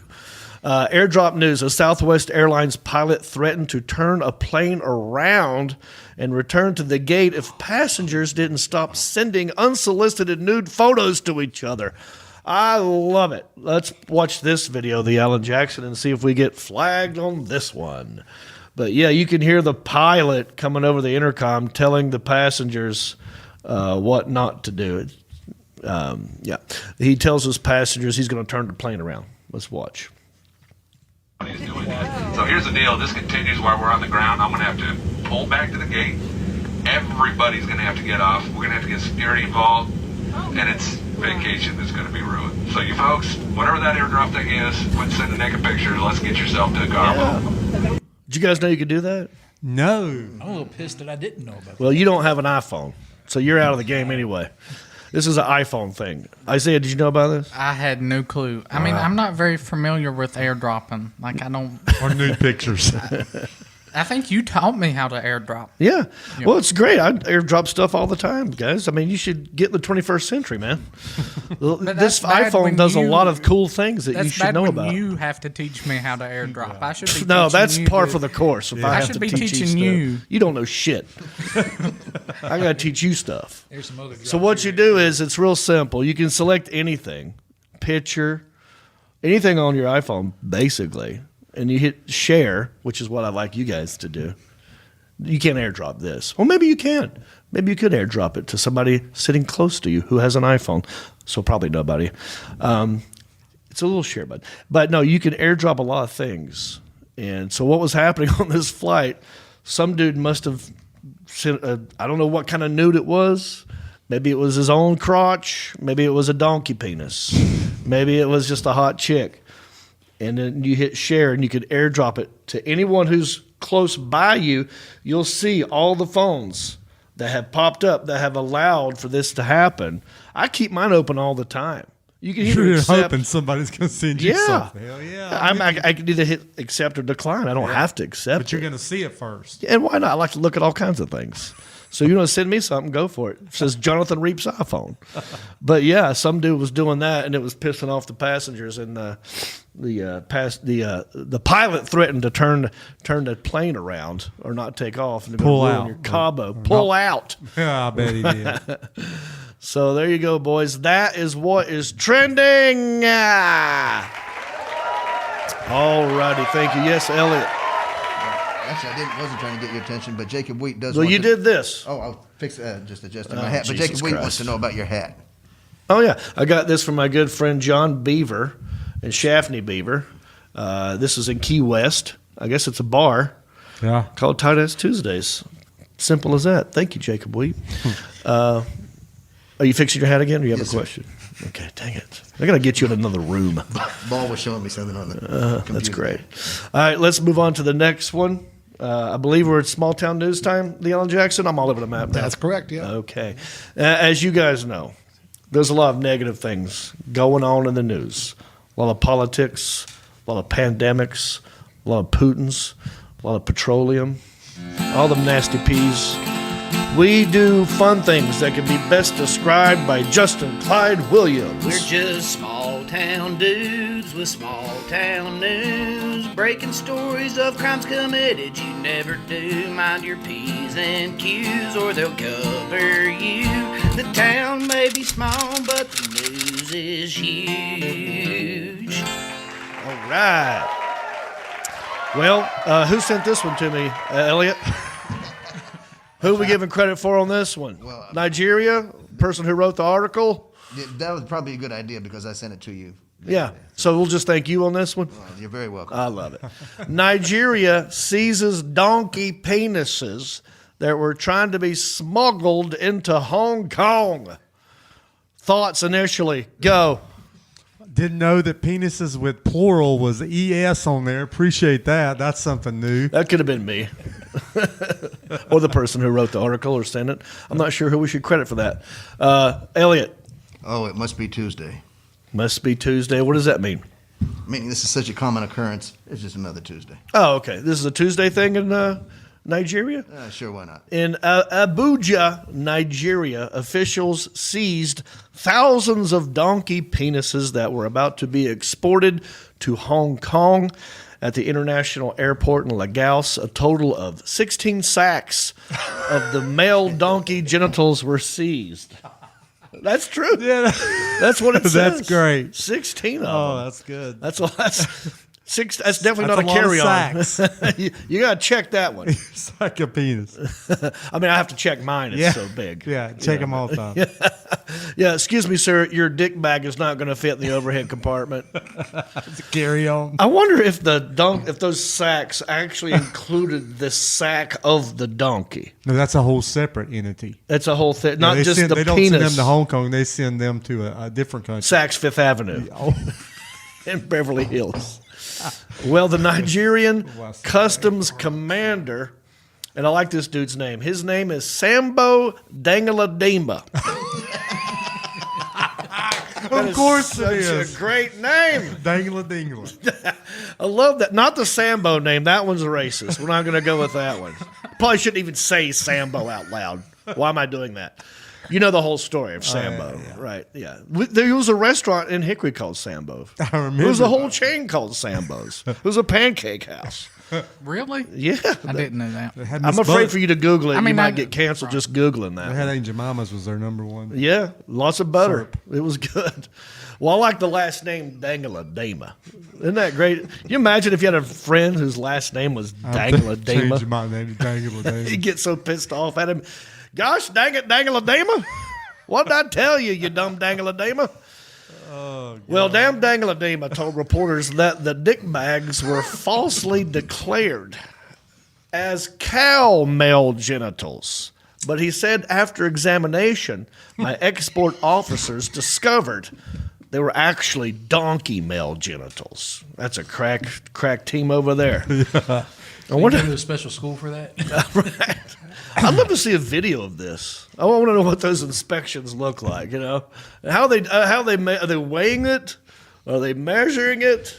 AirDrop news. A Southwest Airlines pilot threatened to turn a plane around and return to the gate if passengers didn't stop sending unsolicited nude photos to each other. I love it. Let's watch this video, the Alan Jackson, and see if we get flagged on this one. But yeah, you can hear the pilot coming over the intercom telling the passengers what not to do. Yeah, he tells his passengers he's going to turn the plane around. Let's watch. He's doing that. So here's the deal. This continues while we're on the ground. I'm going to have to pull back to the gate. Everybody's going to have to get off. We're going to have to get security involved. And it's vacation that's going to be ruined. So you folks, whatever that AirDrop thing is, quit sending naked pictures. Let's get yourself to a Garbo. Yeah. Did you guys know you could do that? No. I'm a little pissed that I didn't know about that. Well, you don't have an iPhone, so you're out of the game anyway. This is an iPhone thing. Isaiah, did you know about this? I had no clue. I mean, I'm not very familiar with airdropping. Like, I don't. Or nude pictures. I think you taught me how to airdrop. Yeah. Well, it's great. I airdrop stuff all the time, guys. I mean, you should get in the 21st century, man. This iPhone does a lot of cool things that you should know about. You have to teach me how to airdrop. I should be No, teaching that's you par to- for the course. If I have should to be teach teaching you. stuff. You don't know shit. I got to teach you stuff. There's some other So what you do is it's real simple. You can select anything, picture, anything on your iPhone, basically, and you hit share, which is what I'd like you guys to do. You can't airdrop this. Well, maybe you can. Maybe you could airdrop it to somebody sitting close to you who has an iPhone. So probably nobody. It's a little share button. But no, you can airdrop a lot of things. And so what was happening on this flight, some dude must have sent I don't know what kind of nude it was. Maybe it was his own crotch. Maybe it was a donkey penis. Maybe it was just a hot chick. And then you hit share and you could airdrop it to anyone who's close by you. You'll see all the phones that have popped up that have allowed for this to happen. I keep mine open all the time. You can either You're accept, hoping somebody's going to send you something. Hell yeah. I can either hit accept or decline. I don't have to accept But you're it. going to see it first. And why not? I like to look at all kinds of things. So you want to send me something, go for it. It says Jonathan Reep's iPhone. But yeah, some dude was doing that, and it was pissing off the passengers. And the pilot threatened to turn the plane around or not take off and Pull ruin out. your Cabo. Pull out. Yeah, I bet he did. So there you go, boys. That is what is trending. All righty, thank you. Yes, Elliot. Actually, wasn't trying to get your attention, but Jacob Wheat does. Well, want you to- did this. Oh, I'll fix just adjusting my hat. But Jesus Jacob Wheat wants Christ. to know about your hat. Oh, yeah. I got this from my good friend John Beaver and Shaftney Beaver. This is in Key West. I guess it's a bar Yeah. called Tight Ass Tuesdays. Simple as that. Thank you, Jacob Wheat. Are you fixing your hat again, or do you have Yes, a sir. question? Okay, dang it. I got to get you in another room. Ball was showing me something on the That's computer. great. All right, let's move on to the next one. I believe we're at small town news time, Leon Jackson. I'm all over the map now. That's correct, yeah. Okay. As you guys know, there's a lot of negative things going on in the news. A lot of politics, a lot of pandemics, a lot of Putins, a lot of petroleum, all them nasty peas. We do fun things that can be best described by Justin Clyde Williams. We're just small town dudes with small town news, breaking stories of crimes committed you never do. Mind your P's and Q's or they'll cover you. The town may be small, but the news is huge. All right. Well, who sent this one to me, Elliot? Who are we giving credit for on this one? Well, Nigeria, person who wrote the article? That was probably a good idea because I sent it to you. Yeah. So we'll just thank you on this one. Well, you're very welcome. I love it. Nigeria seizes donkey penises that were trying to be smuggled into Hong Kong. Thoughts initially? Go. Didn't know that penises with plural was ES on there. Appreciate that. That's something new. That could have been me. Or the person who wrote the article or sent it. I'm not sure who we should credit for that. Elliot. Oh, it must be Tuesday. Must be Tuesday. What does that mean? Meaning this is such a common occurrence. It's just another Tuesday. Oh, okay. This is a Tuesday thing in Nigeria? Sure, why not? In Abuja, Nigeria, officials seized thousands of donkey penises that were about to be exported to Hong Kong at the international airport in Lagos. A total of 16 sacks of the male donkey genitals were seized. That's true. Yeah, That's what it says. That's great. 16 of them. Oh, that's good. That's six. That's definitely That's not a a lot of carry-on. you got to check that one. It's like a penis. I mean, I have to check mine. It's Yeah. so big. Yeah, check them all the time. Yeah, excuse me, sir. Your dick bag is not going to fit in the overhead compartment. Carry on. I wonder if if those sacks actually included the sack of the donkey. No, that's a whole separate entity. It's a whole thing, not they just send, the they don't penis. send them to Hong Kong. They send them to a different country. Saks Fifth Avenue Oh, in Beverly Hills. Well, the Nigerian customs commander, and I like this dude's name. His name is Sambo Dangaladimba. Of course it Such is. a great name. Dangla Dingla. I love that. Not the Sambo name. That one's racist. We're not going to go with that one. Probably shouldn't even say Sambo out loud. Why am I doing that? You know the whole story of Sambo, right? Yeah. There was a restaurant in Hickory called Sambo. I remember. There was a whole chain called Sambo's. It was a pancake house. Really? Yeah. I didn't know that. I'm afraid for you to Google it. I mean, you might I- get canceled just Googling that. They had Aunt Jemima's was their number one. Yeah, lots of butter. It was good. Well, I like the last name Dangla Dama. Isn't that great? Can you imagine if you had a friend whose last name was Dangla Change Dama? my name to Dangla Dama. He'd get so pissed off at him. Gosh, dang it, Dangla Dama. What did I tell you, you dumb Dangla Dama? Well, damn Dangla Dama told reporters that the dick bags were falsely declared as cow male genitals. But he said after examination, my export officers discovered they were actually donkey male genitals. That's a crack team over there. I You wonder. go to a special school for that? Right. I'd love to see a video of this. I want to know what those inspections look like. You know, are they weighing it? Are they measuring it?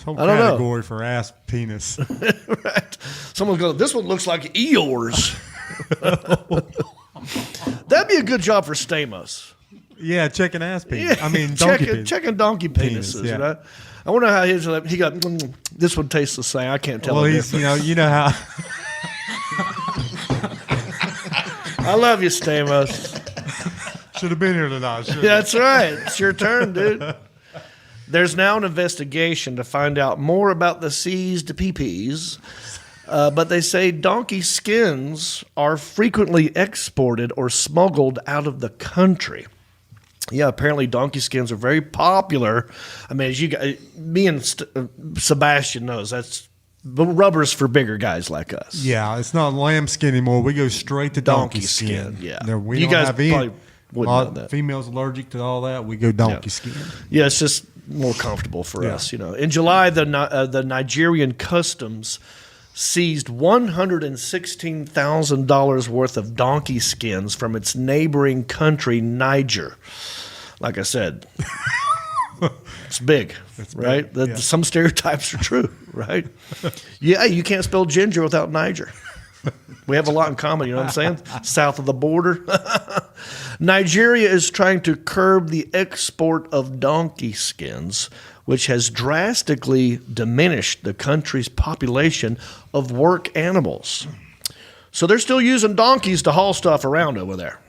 Whole I don't know. category for ass penis. Right. Someone's going, this one looks like Eeyore's. That'd be a good job for Stamos. Yeah, checking ass penis. I mean, donkey penis. checking donkey penises. Penis, yeah. Right? I wonder how he got. This one tastes the same. I can't tell. Well, the he's difference. you know how. I love you, Stamos. Should have been here tonight. Yeah, that's right. It's your turn, dude. There's now an investigation to find out more about the seized PPs, but they say donkey skins are frequently exported or smuggled out of the country. Yeah, apparently donkey skins are very popular. I mean, as you guys, me and Sebastian knows, that's the rubber's for bigger guys like us. Yeah, it's not lambskin anymore. We go straight to donkey skin. yeah. There, we You don't guys have any- probably wouldn't know that. Females allergic to all that. We go donkey skin. Yeah, it's just more comfortable for Yeah. us, you know. In July, the Nigerian customs seized $116,000 worth of donkey skins from its neighboring country, Niger. Like I said, it's big, right? yeah. Some stereotypes are true, right? Yeah, you can't spell ginger without Niger. We have a lot in common, you know what I'm saying? South of the border. Nigeria is trying to curb the export of donkey skins, which has drastically diminished the country's population of work animals. So they're still using donkeys to haul stuff around over there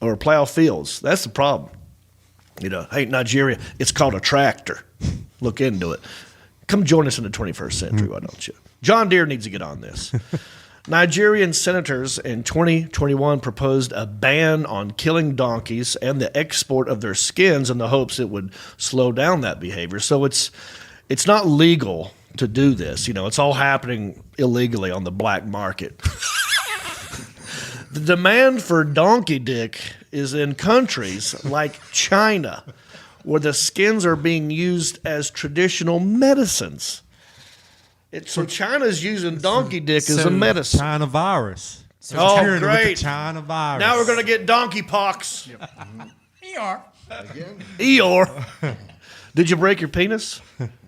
or plow fields. That's the problem. You know, hey, Nigeria, it's called a tractor. Look into it. Come join us in the 21st century, why don't you? John Deere needs to get on this. Nigerian senators in 2021 proposed a ban on killing donkeys and the export of their skins in the hopes it would slow down that behavior. So it's not legal to do this. You know, it's all happening illegally on the black market. The demand for donkey dick is in countries like China, where the skins are being used as traditional medicines. So China's using donkey dick as a medicine. China virus. Oh, Curing it with the great. China virus. Now we're going to get donkey pox. ER. Eeyore. Did you break your penis?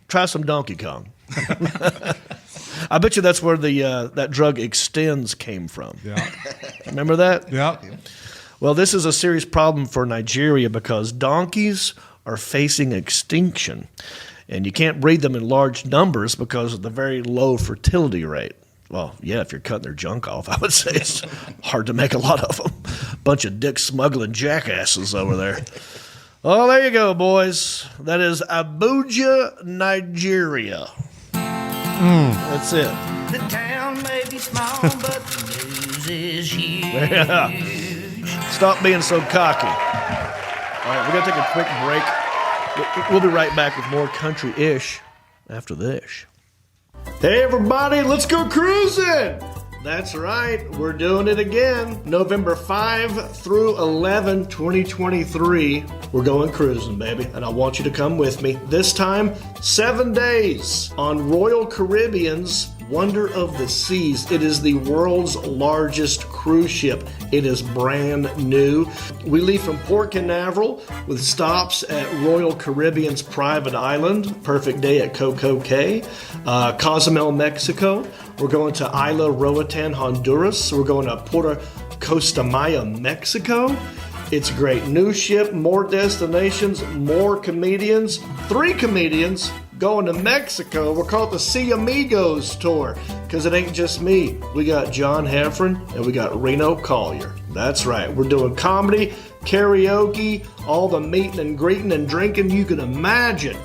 Try some Donkey Kong. I bet you that's where that drug Extends came from. Yeah. Remember that? Yep. Well, this is a serious problem for Nigeria because donkeys are facing extinction. And you can't breed them in large numbers because of the very low fertility rate. Well, yeah, if you're cutting their junk off, I would say it's hard to make a lot of them. Bunch of dick smuggling jackasses over there. Oh, there you go, boys. That is Abuja, Nigeria. That's it. The town may be small, but the news is huge. Yeah. Stop being so cocky. All right, we're going to take a quick break. We'll be right back with more country-ish after this. Hey, everybody, let's go cruising! That's right, we're doing it again. November 5 through 11, 2023. We're going cruising, baby, and I want you to come with me. This time, 7 days on Royal Caribbean's Wonder of the Seas. It is the world's largest cruise ship. It is brand new. We leave from Port Canaveral with stops at Royal Caribbean's private island. Perfect day at Coco Cay. Cozumel, Mexico. We're going to Isla Roatan, Honduras. We're going to Puerto Costa Maya, Mexico. It's a great new ship, more destinations, more comedians. 3 comedians going to Mexico. We're called the See Amigos Tour because it ain't just me. We got John Heffron and we got Reno Collier. That's right. We're doing comedy, karaoke, all the meeting and greeting and drinking you can imagine.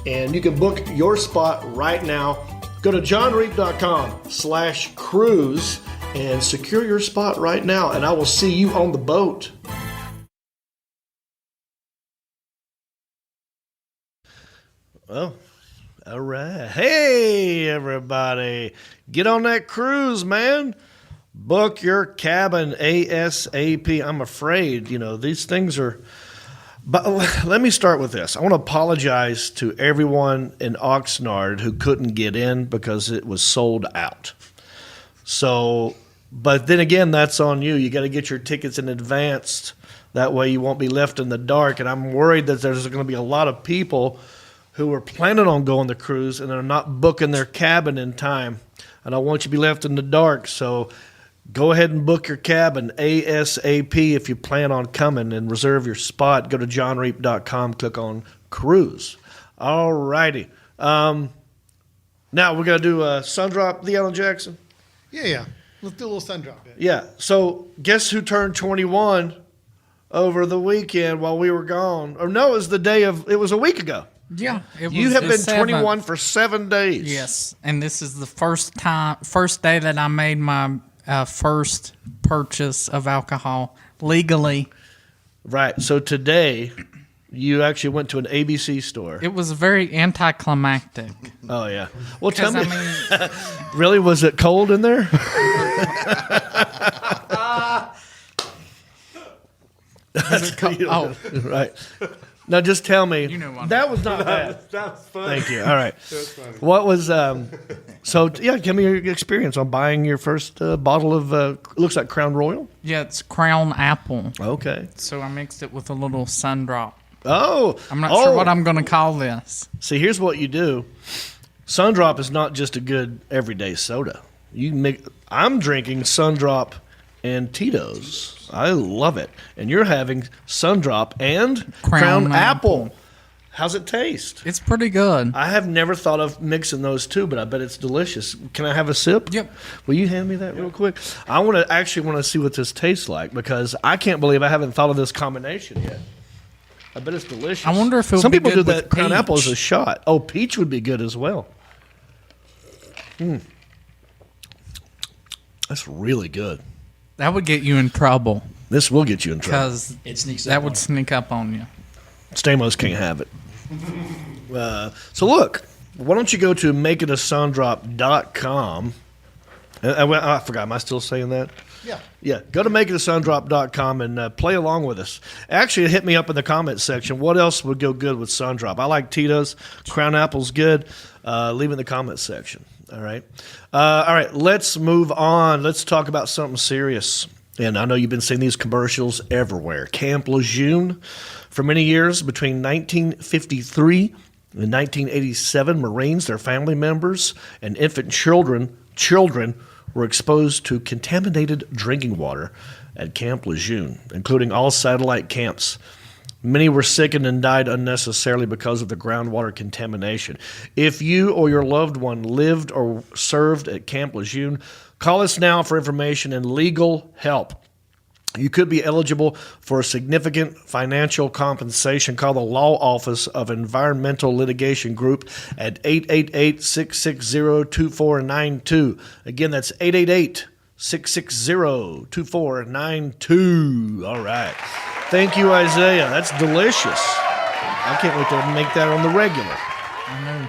And you can book your spot right now. Go to johnreep.com/cruise and secure your spot right now. And I will see you on the boat. Well, all right. Hey, everybody. Get on that cruise, man. Book your cabin ASAP. I'm afraid, these things are... But let me start with this. I want to apologize to everyone in Oxnard who couldn't get in because it was sold out. So, but then again, that's on you. You got to get your tickets in advance. That way you won't be left in the dark. And I'm worried that there's going to be a lot of people who are planning on going the cruise and they're not booking their cabin in time. And I want you to be left in the dark. So go ahead and book your cabin ASAP if you plan on coming and reserve your spot. Go to johnreep.com, click on cruise. All righty. Now we're going to do a sun drop, the Alan Jackson. Yeah. Let's do a little sun drop. Yeah. So guess who turned 21 over the weekend while we were gone? Or no, it was a week ago. Yeah, you have been 21 for 7 days. Yes, and this is the first day that I made my first purchase of alcohol legally. Right. So today, you actually went to an ABC store. It was very anticlimactic. Oh yeah. Well, tell me. Really, was it cold in there? Right. Now, just tell me. That was not bad. That was funny. Thank you. All right. That's funny. What was, give me your experience on buying your first bottle of, looks like Crown Royal? Yeah, it's Crown Apple. Okay. So I mixed it with a little sun drop. Oh. I'm not sure what I'm going to call this. See, here's what you do. Sun Drop is not just a good everyday soda. I'm drinking Sun Drop and Tito's. I love it. And you're having Sun Drop and Crown Apple. How's it taste? It's pretty good. I have never thought of mixing those two, but I bet it's delicious. Can I have a sip? Yep. Will you hand me that real quick? I want to see what this tastes like because I can't believe I haven't thought of this combination yet. I bet it's delicious. I wonder if it would Some be people good do with that Crown peach. Apple as a shot. Oh, peach would be good as well. That's really good. That would get you in trouble. This will get you in trouble. Because that would sneak up on you. Stamos can't have it. So look, why don't you go to makeitasundrop.com. I forgot. Am I still saying that? Yeah. Yeah. Go to makeitasundrop.com and play along with us. Actually, hit me up in the comments section. What else would go good with Sundrop? I like Tito's. Crown Apple's good. Leave it in the comments section. All right. All right. Let's move on. Let's talk about something serious. And I know you've been seeing these commercials everywhere. Camp Lejeune. For many years, between 1953 and 1987, Marines, their family members, and infant children were exposed to contaminated drinking water at Camp Lejeune, including all satellite camps. Many were sickened and died unnecessarily because of the groundwater contamination. If you or your loved one lived or served at Camp Lejeune, call us now for information and legal help. You could be eligible for a significant financial compensation. Call the Law Office of Environmental Litigation Group at 888-660-2492. Again, that's 888-660-2492. All right. Thank you, Isaiah. That's delicious. I can't wait to make that on the regular. I know.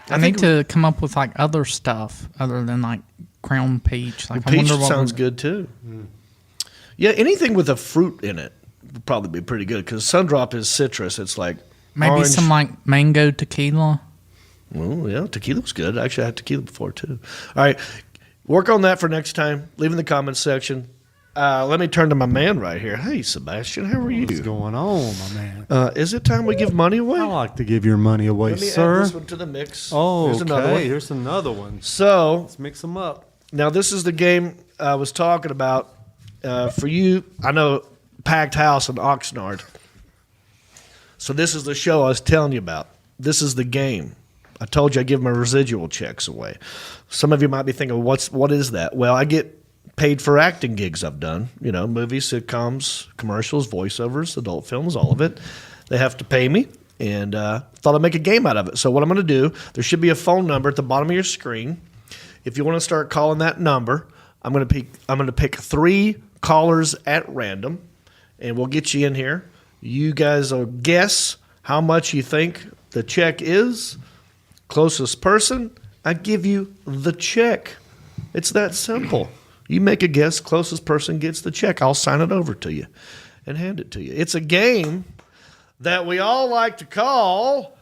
I need to come up with like other stuff other than like Crown Peach. Like Peach sounds good too. Yeah, anything with a fruit in it would probably be pretty good because Sundrop is citrus. It's like maybe orange. some like mango tequila. Well, yeah, tequila's good. Actually, I had tequila before, too. All right. Work on that for next time. Leave in the comments section. Let me turn to my man right here. Hey, Sebastian, how are you? What's going on, my man? Is it time we give money away? I like to give your money away, Let me sir. add this one to the mix. Oh, Here's another one. Here's another one. So, Let's mix them up. now this is the game I was talking about. For you, I know Packed House in Oxnard. So this is the show I was telling you about. This is the game. I told you I give my residual checks away. Some of you might be thinking, what is that? Well, I get paid for acting gigs I've done. Movies, sitcoms, commercials, voiceovers, adult films, all of it. They have to pay me, and thought I'd make a game out of it. So what I'm going to do, there should be a phone number at the bottom of your screen. If you want to start calling that number, I'm going to pick 3 callers at random, and we'll get you in here. You guys will guess how much you think the check is. Closest person, I give you the check. It's that simple. You make a guess, closest person gets the check. I'll sign it over to you and hand it to you. It's a game that we all like to call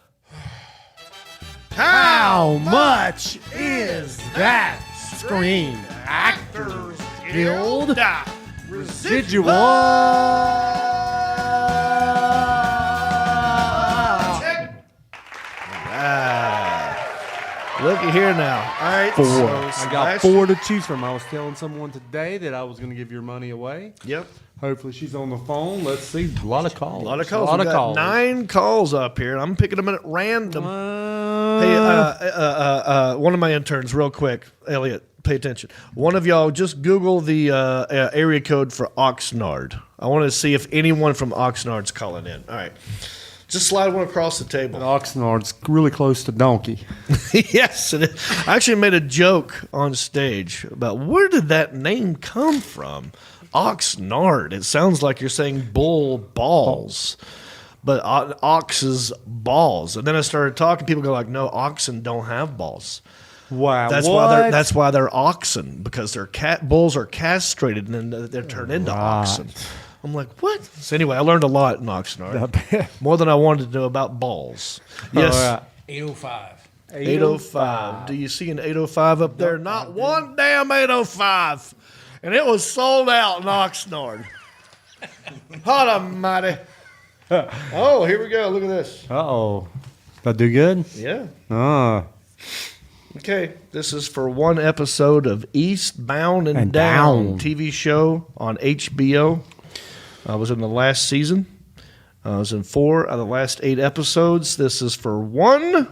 How much is that Screen Actors Guild Residual? Looky here now. All right. 4. So I got 4 to choose from. I was telling someone today that I was going to give your money away. Yep. Hopefully she's on the phone. Let's see. A lot of calls. A lot of calls. We've got 9 calls up here. I'm picking them at random. Hey, one of my interns, real quick, Elliot, pay attention. One of y'all, just Google the area code for Oxnard. I want to see if anyone from Oxnard's calling in. All right. Just slide one across the table. Oxnard's really close to donkey. Yes. And I actually made a joke on stage about where did that name come from? Oxnard. It sounds like you're saying bull balls, but ox is balls. And then I started talking. People go like, "No, oxen don't have balls." Wow. That's why they're oxen, because bulls are castrated and then they're turned into oxen. I'm like, what? So anyway, I learned a lot in Oxnard. More than I wanted to know about balls. Yes. All right. 805. 805. Do you see an 805 up there? Not one damn 805. And it was sold out in Oxnard. Hot almighty. Oh, here we go. Look at this. Uh-oh. Did I do good? Yeah. Okay, this is for one episode of Eastbound and Down TV show on HBO. I was in the last season. I was in 4 out of the last 8 episodes. This is for one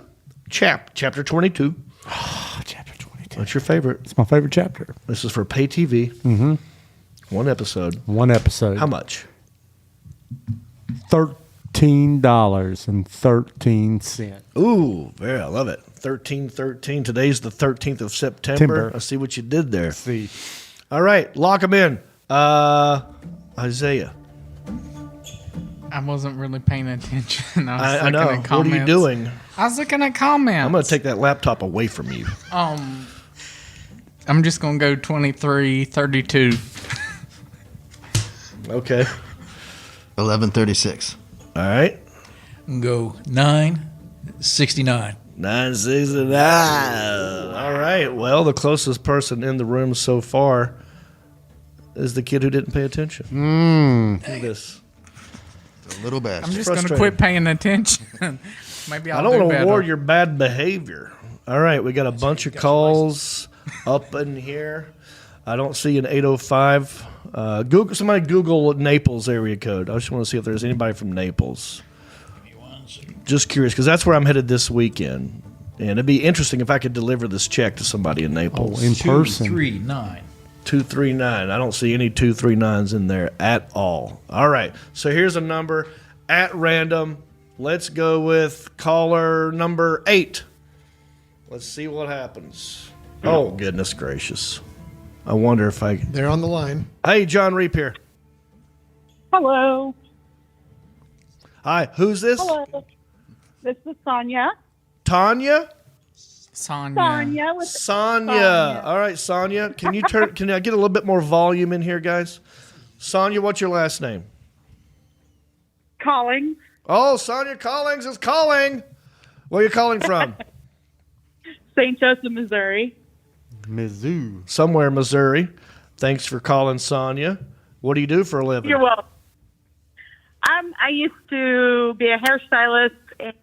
chapter 22. Oh, chapter 22. What's your favorite? It's my favorite chapter. This is for pay TV. Mm-hmm. One episode. One episode. How much? $13.13. Ooh, I love it. 13. Today's the 13th of September. I see what you did there. See. All right, lock them in. Isaiah. I wasn't really paying attention. I know. At comments. What are you doing? I was looking at comments. I'm going to take that laptop away from you. I'm just going to go 23:32. Okay. 11:36. All right. Go 9:69. 969. All right. Well, the closest person in the room so far is the kid who didn't pay attention. Look at this. A little bad. I'm just going to quit paying attention. Maybe I don't want to reward your bad behavior. All right. We got a bunch of calls up in here. I don't see an 805. Somebody Google Naples area code. I just want to see if there's anybody from Naples. Just curious, because that's where I'm headed this weekend. And it'd be interesting if I could deliver this check to somebody in Naples. Oh, in person. 239. 239. I don't see any 239s in there at all. All right. So here's a number at random. Let's go with caller number 8. Let's see what happens. Oh, goodness gracious. I wonder if I... They're on the line. Hey, Jon Reep here. Hello. Hi. Who's this? Hello. This is Sonia. Tanya? Sonia. Sonia. All right, Sonia. Can you turn? Can I get a little bit more volume in here, guys? Sonia, what's your last name? Calling. Oh, Sonia Collings is calling. Where are you calling from? St. Joseph, Missouri. Mizzou. Somewhere, Missouri. Thanks for calling, Sonia. What do you do for a living? You're welcome. I used to be a hairstylist,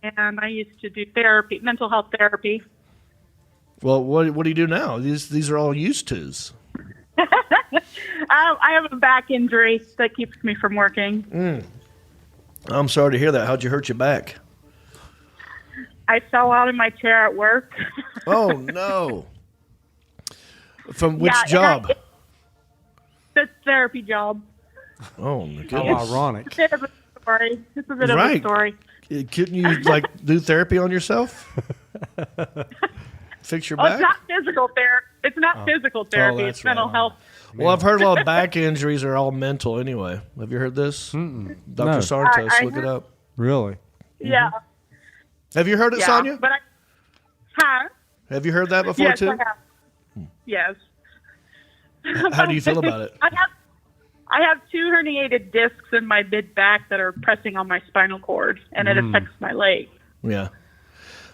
and I used to do therapy, mental health therapy. Well, what do you do now? These are all used tos. I have a back injury that keeps me from working. I'm sorry to hear that. How'd you hurt your back? I fell out of my chair at work. Oh, no. From which Yeah, job? It's a therapy job. Oh, my How goodness. ironic. It's a bit of a story. It's a bit of Right. a story. Couldn't you, do therapy on yourself? Fix your Oh, back? it's not physical therapy. It's not physical therapy. that's It's mental right. health. Well, I've heard a lot of back injuries are all mental anyway. Have you heard this? Dr. No. Santos, I look it heard- up. Really? Yeah. Have you heard it, Yeah. Sonia? But huh? Have you heard that before, Yes, too? I have. Yes. How do you feel about it? I have 2 herniated discs in my mid back that are pressing on my spinal cord, and it affects my leg. Yeah.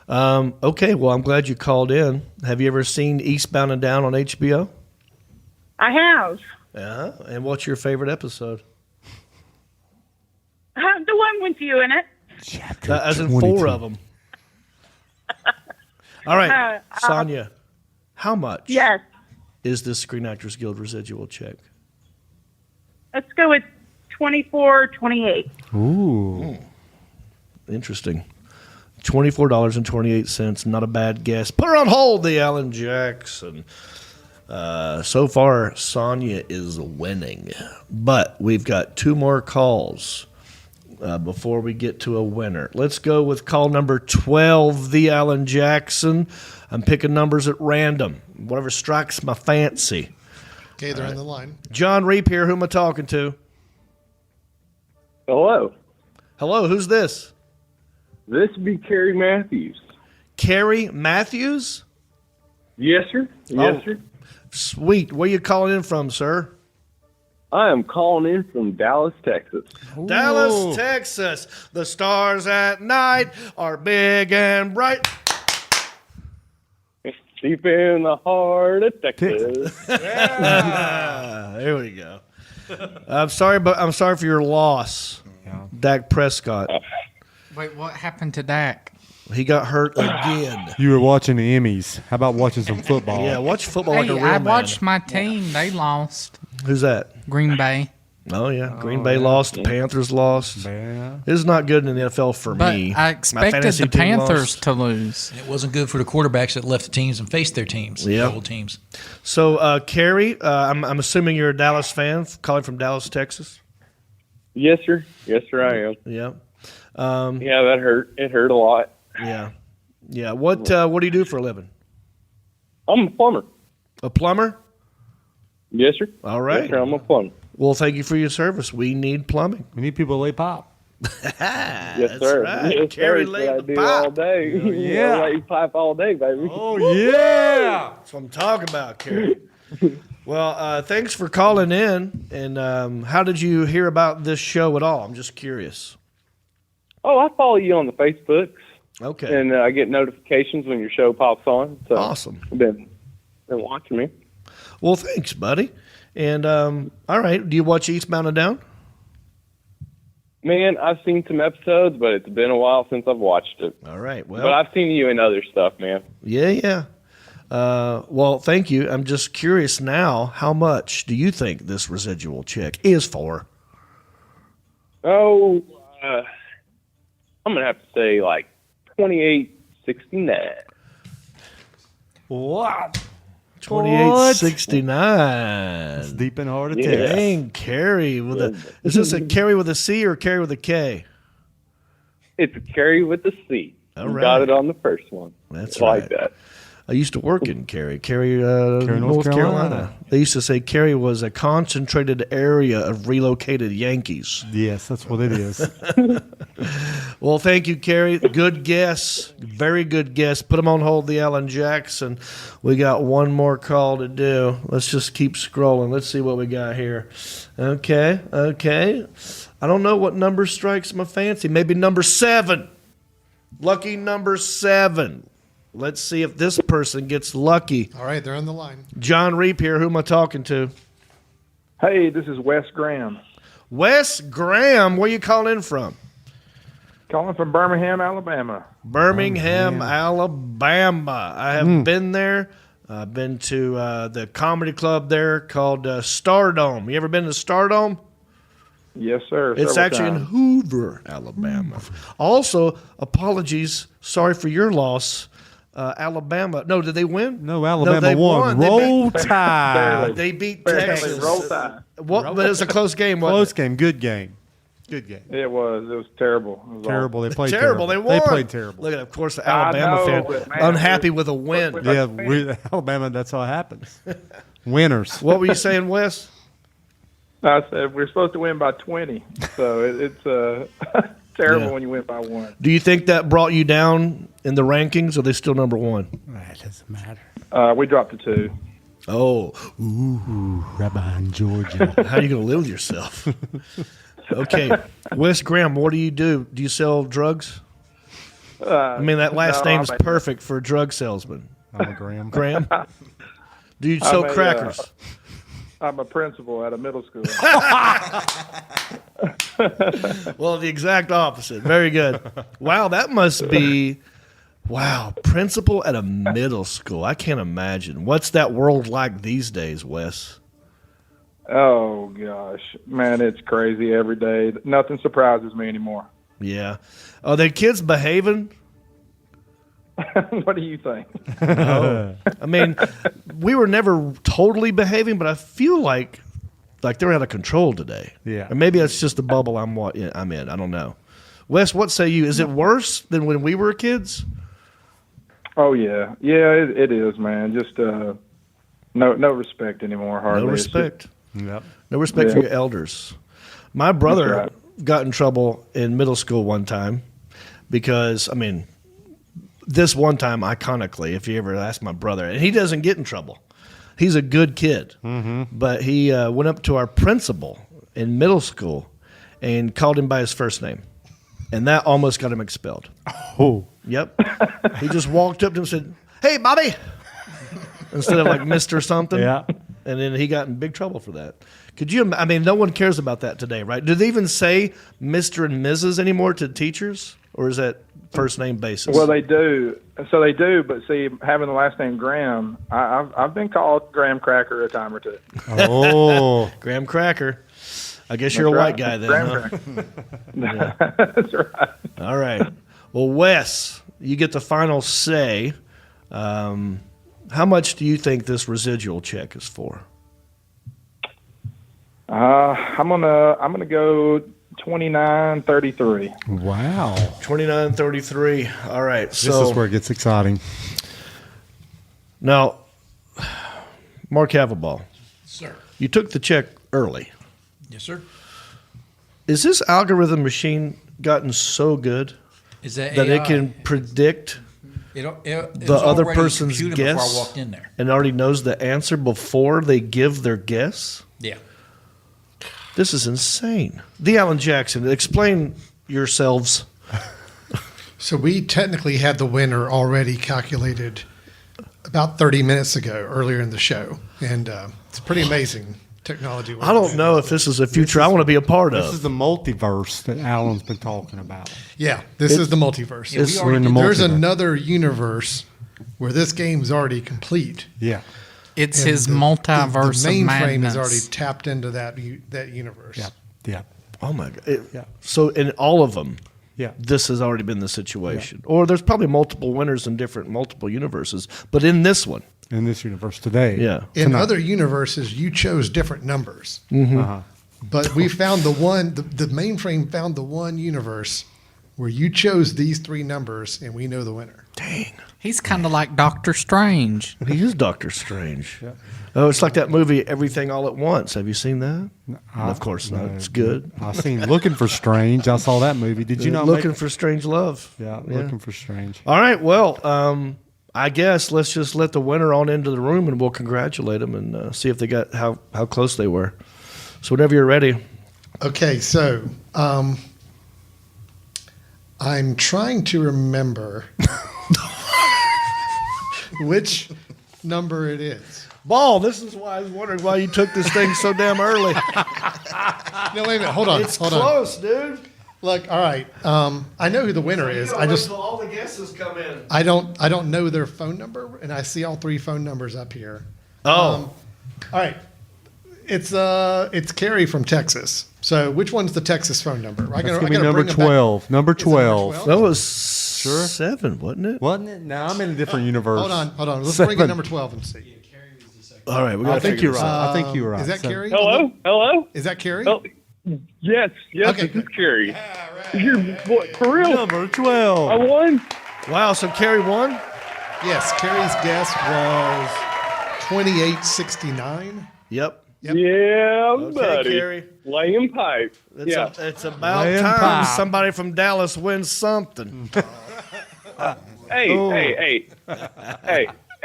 Okay, well, I'm glad you called in. Have you ever seen Eastbound and Down on HBO? I have. Yeah. And what's your favorite episode? The one with you in it. As in 22. 4 of them. All right, Sonia, how much Yes. is this Screen Actors Guild residual check? Let's go with 24.28. Ooh. Interesting. $24.28. Not a bad guess. Put her on hold, the Alan Jackson. So far, Sonia is winning. But we've got 2 more calls before we get to a winner. Let's go with call number 12, the Alan Jackson. I'm picking numbers at random. Whatever strikes my fancy. Okay, they're on the line. Jon Reep here. Who am I talking to? Hello. Hello, who's this? This would be Kerry Matthews. Kerry Matthews? Yes, sir. Yes, sir. Sweet. Where you calling in from, sir? I am calling in from Dallas, Texas. Dallas, Texas. The stars at night are big and bright. Deep in the heart of Texas. There we go. I'm sorry for your loss, Dak Prescott. Wait, what happened to Dak? He got hurt again. You were watching the Emmys. How about watching some football? Yeah, watch football like a real I man. watched my team. They lost. Who's that? Green Bay. Oh, yeah. Green Bay lost. The Panthers lost. Yeah. It's not good in the NFL for But me. I My expected fantasy the team Panthers lost. to lose. And it wasn't good for the quarterbacks that left the teams and faced their teams, Yeah. their old teams. So, Kerry, I'm assuming you're a Dallas fan, calling from Dallas, Texas? Yes, sir. Yes, sir, I am. Yeah. Yeah, that hurt. It hurt a lot. Yeah. Yeah. What do you do for a living? I'm a plumber. A plumber? Yes, sir. All right. Yes, sir, I'm a plumber. Well, thank you for your service. We need plumbing. We need people to lay pop. Yes, sir. right. Yes, Kerry sir. laid That's what I the do all pipe. day. yeah. I lay pipe all day, baby. Oh, yeah. That's what I'm talking about, Kerry. Well, thanks for calling in. And how did you hear about this show at all? I'm just curious. Oh, I follow you on the Facebooks, Okay. and I get notifications when your show pops on. So Awesome. I've been watching me. Well, thanks, buddy. And all right, do you watch Eastbound and Down? Man, I've seen some episodes, but it's been a while since I've watched it. All right. Well, But I've seen you in other stuff, man. yeah. Well, thank you. I'm just curious now, how much do you think this residual check is for? Oh, I'm gonna have to say like $28.69. What? $28.69. It's deep in the heart of Yeah. Texas. Dang, Carrie with a. Is this a Carrie with a C or Carrie with a K? It's a Carry with the C. All You right. got it on the first one. That's I like right. that. I used to work in Carrie, North North Carolina. Carolina. They used to say Carrie was a concentrated area of relocated Yankees. Yes, that's what it is. Well, thank you, Carrie. Good guess. Very good guess. Put them on hold, the Alan Jackson. We got one more call to do. Let's just keep scrolling. Let's see what we got here. Okay. I don't know what number strikes my fancy. Maybe number 7. Lucky number 7. Let's see if this person gets lucky. All right, they're on the line. Jon Reep here. Who am I talking to? Hey, this is Wes Graham. Wes Graham. Where you calling in from? Calling from Birmingham, Alabama. Birmingham, Alabama. I have been there. I've been to the comedy club there called Stardome. You ever been to Stardome? Yes, sir. It's several actually in times. Hoover, Alabama. Also, apologies. Sorry for your loss. Alabama. No, did they win? No, Alabama they won. Roll Tide. They beat Barely. Texas. Roll Tide. What? But it was a close game. Wasn't Close it? game. Good game. Good game. It was terrible. It was Terrible. They played Terrible. terrible. They won. They played terrible. Look at, of course, the I Alabama know, fan but, man, unhappy with a win. Yeah, Alabama, that's how it happens. Winners. What were you saying, Wes? I said we're supposed to win by 20, so it's terrible Yeah. when you win by 1. Do you think that brought you down in the rankings, or are they still number one? That doesn't matter. We dropped to 2. Oh, Right behind Georgia. how are you going to live with yourself? Okay, Wes Graham, what do you do? Do you sell drugs? I mean, that last no, name's I'm a- perfect for a drug salesman. I'm a Graham. Graham? Do you sell I'm a, crackers? I'm a principal at a middle school. Well, the exact opposite. Very good. Wow, that must be, principal at a middle school. I can't imagine. What's that world like these days, Wes? Oh, gosh. Man, it's crazy every day. Nothing surprises me anymore. Yeah. Are the kids behaving? What do you think? I mean, we were never totally behaving, but I feel like they're out of control today. Yeah. Or maybe that's just the bubble I'm in. I don't know. Wes, what say you? Is it worse than when we were kids? Oh, yeah. Yeah, it is, man. Just no respect anymore, hardly. No It's just- respect. Yep. No respect for Yeah. your elders. My brother That's right. got in trouble in middle school one time because, I mean, this one time, iconically, if you ever ask my brother, and he doesn't get in trouble. He's a good kid. But he went up to our principal in middle school and called him by his first name. And that almost got him expelled. Oh. Yep. He just walked up to him and said, "Hey, Bobby," instead of like Mr. something. Yeah. And then he got in big trouble for that. Could you? I mean, no one cares about that today, right? Do they even say Mr. and Mrs. anymore to teachers, or is that first name basis? Well, they do. So they do, but see, having the last name Graham, I've been called Graham Cracker a time or two. Oh. Graham Cracker. I guess you're a That's white right. guy then. Graham Huh? Cracker. That's right. All right. Well, Wes, you get the final say. How much do you think this residual check is for? I'm gonna go 29.33. Wow. 29.33. All right. This So is where it gets exciting. now, Mark Havelball, Sir. you took the check early. Yes, sir. Is this algorithm machine gotten so good Is that that AI? it can predict It the was other already person's computed guess before I walked in there. and already knows the answer before they give their guess? Yeah. This is insane. D. Allen Jackson, explain yourselves. So we technically had the winner already calculated about 30 minutes ago, earlier in the show, and it's pretty amazing technology. I don't know if this is a future I want to be a part This of. is the multiverse that Alan's been talking about. Yeah, this is the multiverse. Yeah, we We're in the There's multiverse. another universe where this game's already complete. Yeah. It's And his the multiverse the of mainframe madness. is already tapped into that universe. Yeah. Yeah. Oh my God! Yeah. So in all of them, Yeah. this has already been the situation. Or there's probably multiple winners in multiple universes, but in this one, In this universe today. yeah. In Tonight. other universes, you chose different numbers. Uh-huh. But we found the one, the mainframe found the one universe where you chose these three numbers, and we know the winner. Dang, He's kind of like Doctor Strange. he is Doctor Strange. Oh, it's like that movie Everything All at Once. Have you seen that? Of course not. It's good. I seen Looking for Strange. I saw that movie. Did you not Looking for Strange Love? Yeah, Looking for Strange. All right. Well, I guess let's just let the winner on into the room, and we'll congratulate them and see if they got how close they were. So whenever you're ready. Okay, so I'm trying to remember which number it is. Ball, this is why I was wondering why you took this thing so damn early. No, wait a minute. Hold on. It's hold close, on. dude. Look, all right. I know who the winner is. I just all the guesses come in. I don't know their phone number, and I see all 3 phone numbers up here. Oh. All right. It's Carrie from Texas. So which one's the Texas phone number? That's gonna be number 12. Number 12. That was 7, wasn't it? Wasn't it? No, I'm in a different universe. Hold on. Let's 7. bring in number 12 and see. All right, we got. I think you're right. I think you're right. Is that Carrie? Hello? Is that Carrie? Oh, yes, Okay, this is Carrie. You're, for real? Number 12. I won? Wow, so Carrie won? Yes, Carrie's guess was 2869. Yep. Yeah, Okay, buddy. Carrie. Laying pipe. It's about Laying time pipe. somebody from Dallas wins something. Hey,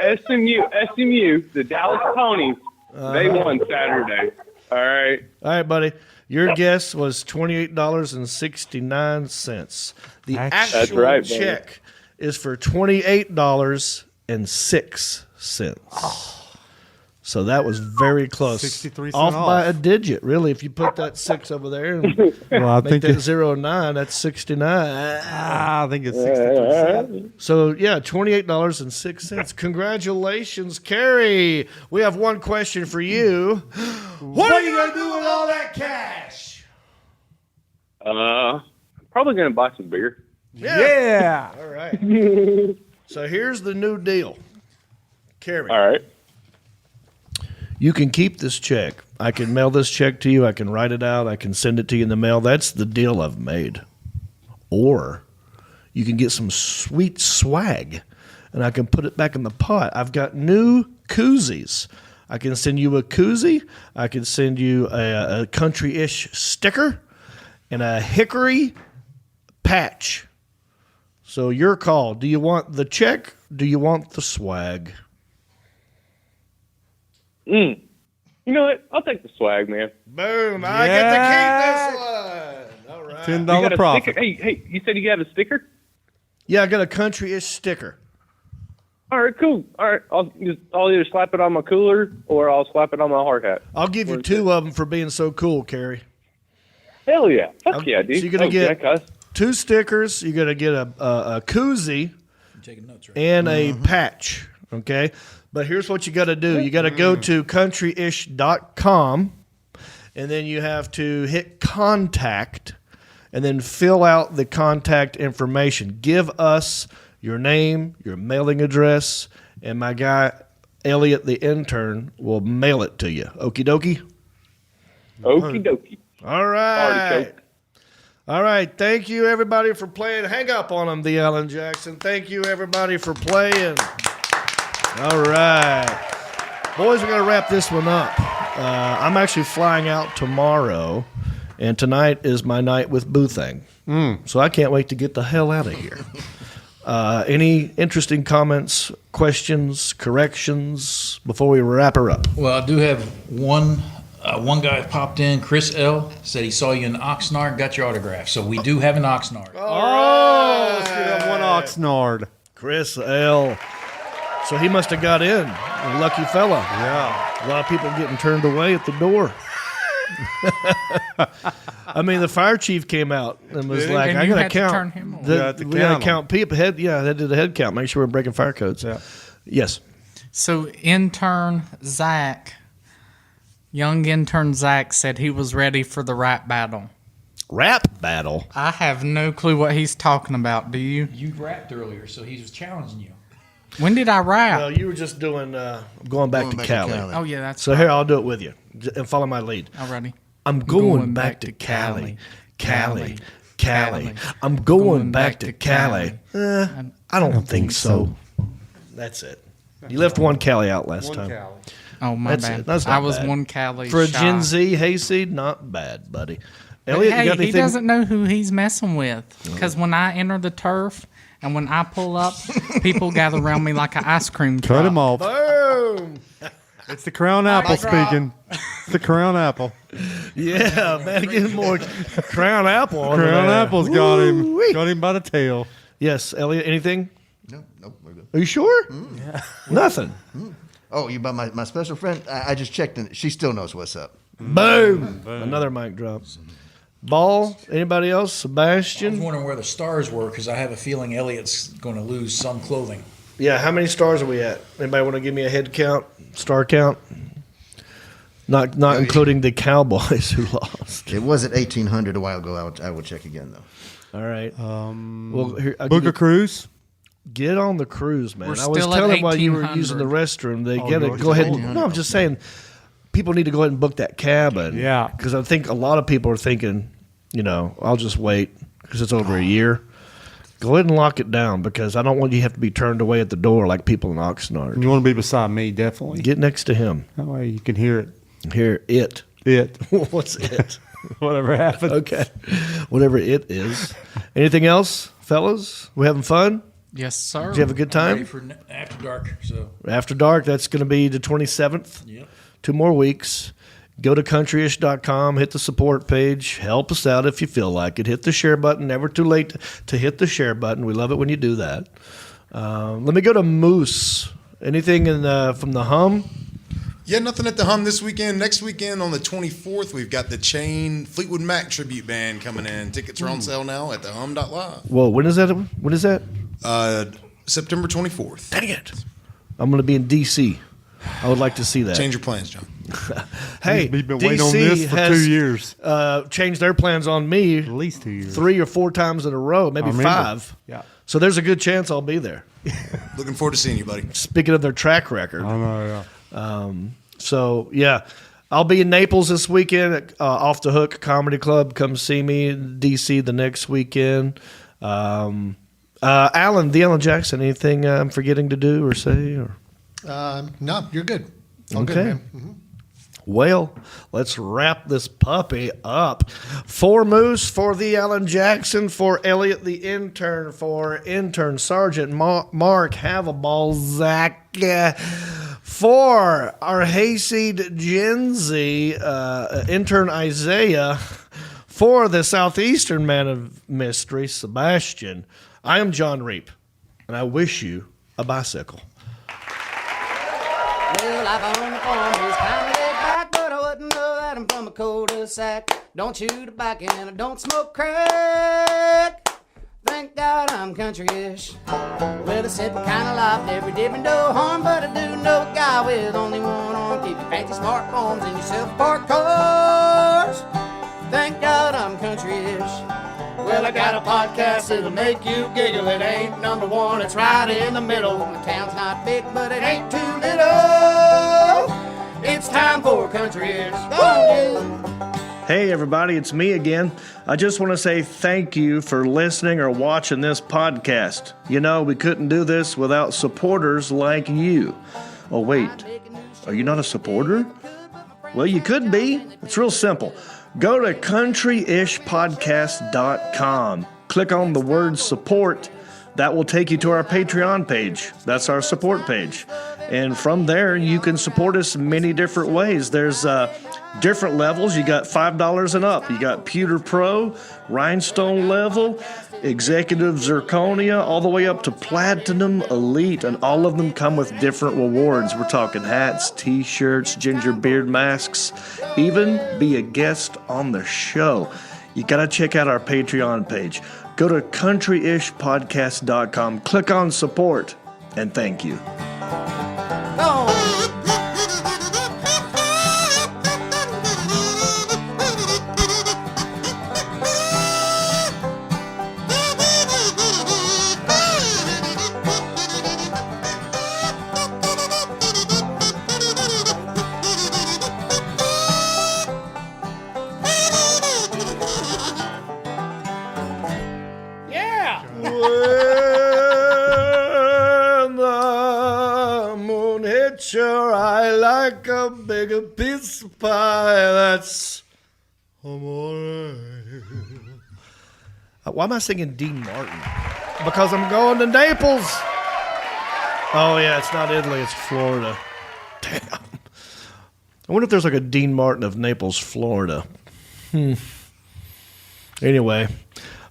SMU, the Dallas Ponies, they won Saturday. All right. All right, buddy. Your guess was $28.69. The That's actual right, buddy. check is for $28.06. So that was very close. 63 off cents by off. a digit, really. If you put that 6 over there and Well, I make think that 09, that's 69. I think it's 63. So, yeah, $28.06. Congratulations, Carrie. We have one question for you. What are you going to do with all that cash? Probably gonna buy some beer. Yeah. All right. So here's the new deal. Carrie, All right. you can keep this check. I can mail this check to you. I can write it out. I can send it to you in the mail. That's the deal I've made. Or you can get some sweet swag, and I can put it back in the pot. I've got new koozies. I can send you a koozie. I can send you a country-ish sticker and a hickory patch. So your call. Do you want the check? Do you want the swag? You know what? I'll take the swag, man. Boom. I get to keep this one. All right. $10 You got a profit. sticker? Hey, you said you have a sticker? Yeah, I got a country-ish sticker. All right, cool. All right, I'll either slap it on my cooler or I'll slap it on my hard hat. I'll give you 2 of them for being so cool, Carrie. Hell yeah. Fuck yeah, dude. So you're going to Oh, get yeah, cuz. 2 stickers. You're going to get a koozie Taking notes, right? and a patch, okay? But here's what you got to do. You got to go to countryish.com, and then you have to hit contact, and then fill out the contact information. Give us your name, your mailing address, and my guy, Elliot, the intern, will mail it to you. Okie dokie? Okie dokie. All right. Artichoke. All right. Thank you, everybody, for playing. Hang up on them, the Alan Jackson. Thank you, everybody, for playing. All right. Boys, we're going to wrap this one up. I'm actually flying out tomorrow, and tonight is my night with Boothang. So I can't wait to get the hell out of here. Any interesting comments, questions, corrections before we wrap her up? Well, I do have one guy popped in, Chris L., said he saw you in Oxnard, got your autograph. So we do have an Oxnard. Oh, let's get that one Oxnard. Chris L. So he must have got in. A lucky fella. Yeah. A lot of people getting turned away at the door. I mean, the fire chief came out and was like, And I you got to had to count. turn him away. We You had to got to count count people. They did a head count. Make sure we're breaking fire codes. Yeah. Yes. So intern Zach, young intern Zach, said he was ready for the rap battle. Rap battle. I have no clue what he's talking about. Do you? You rapped earlier, so he was challenging you. When did I rap? Well, you were just doing going back to Cali. Oh yeah, that's So here, I'll do it with you and follow my lead. already. I'm going back to Cali. I'm going back to Cali. I don't think so. That's it. You left one Cali out last time. Oh my That's bad. it. That's not I was bad. one Cali For a shy. Gen Z hayseed, not bad, buddy. But Elliot, hey, you got he anything? doesn't know who he's messing with. Because when I enter the turf and when I pull up, people gather around me like an ice cream truck. Cut him off. Boom! It's the crown apple speaking. It's the crown apple. Yeah, man, get more Crown Apple. over Crown there. apple's got him. Woo-wee. Got him by the tail. Yes, Elliot, anything? Nope, we're good. Are you sure? Yeah. Nothing. Oh, you by my special friend? I just checked, and she still knows what's up. Boom. Another mic drop. Ball, anybody else? I was Sebastian? wondering where the stars were because I have a feeling Elliot's going to lose some clothing. Yeah, how many stars are we at? Anybody want to give me a head count, star count? Not including the Cowboys who lost. It was at 1,800 a while ago. I will check again, though. All right. Well, here, Booker Cruise. Get on the cruise, man. We're I was still at telling while you were 1,800. using the restroom, they Oh, get you're it. Go ahead. at And, no, I'm just saying, people need to go ahead and book that cabin. Yeah. Because I think a lot of people are thinking, I'll just wait because it's over a year. Go ahead and lock it down because I don't want you to have to be turned away at the door like people in Oxnard. You want to be beside me, definitely. Get next to him. That way you can hear it. Hear it. It. What's it? Whatever happened. Okay. Whatever it is. Anything else, fellas? We having fun? Yes, sir. Did you have a good Ready time? for After Dark. So After dark, that's going to be the 27th. Yep. 2 more weeks. Go to countryish.com, hit the support page, help us out if you feel like it. Hit the share button. Never too late to hit the share button. We love it when you do that. Let me go to Moose. Anything from the Hum? Yeah, nothing at the Hum this weekend. Next weekend on the 24th, we've got the Chain Fleetwood Mac tribute band coming in. Tickets are on sale now at thehum.live. Whoa, when is that? When is that? September 24th. Dang it. I'm going to be in D.C. I would like to see that. Change your plans, John. Hey, We've been DC waiting on this for has 2 years. Changed their plans on me At least 2 years. 3 or 4 times in a row, maybe I remember. 5. Yeah. So there's a good chance I'll be there. Looking forward to seeing you, buddy. Speaking of their track record. I know, yeah. So, yeah, I'll be in Naples this weekend at Off the Hook Comedy Club. Come see me in D.C. the next weekend. Alan, the Alan Jackson, anything I'm forgetting to do or say? Or? No, you're good. All Okay. good, man. Mhm. Well, let's wrap this puppy up. For Moose, for the Alan Jackson, for Elliot the intern, for intern Sergeant Mark Havebalzak, for our Hayseed Gen Z, intern Isaiah, for the Southeastern man of mystery, Sebastian, I am Jon Reep, and I wish you a bicycle. Well, life on the farm is kind of laid back, but I wouldn't know that I'm from a cul-de-sac. Don't chew tobacco and I don't smoke crack. Thank God I'm country-ish. Well, it's sitting kind of life, never did me no harm, but I do know a guy with only one arm. Keep your fancy smartphones and your self-parked cars. Thank God I'm country-ish. Well, I got a podcast that'll make you giggle. It ain't number one, it's right in the middle. My town's not big, but it ain't too little. It's time for country-ish. Go on, you. Hey everybody, it's me again. I just want to say thank you for listening or watching this podcast. We couldn't do this without supporters like you. Oh wait, are you not a supporter? Well, you could be. It's real simple. Go to countryishpodcast.com. Click on the word support. That will take you to our Patreon page. That's our support page. And from there, you can support us many different ways. There's different levels. You got $5 and up. You got Pewter Pro, Rhinestone level, Executive Zirconia, all the way up to Platinum Elite. And all of them come with different rewards. We're talking hats, t-shirts, ginger beard masks, even be a guest on the show. You got to check out our Patreon page. Go to countryishpodcast.com, click on support, and thank you. Yeah. When the moon hits your eye like a bigger piece of pie, that's amore. Why am I singing Dean Martin? Because I'm going to Naples. Oh, yeah, it's not Italy, it's Florida. Damn. I wonder if there's like a Dean Martin of Naples, Florida. Anyway,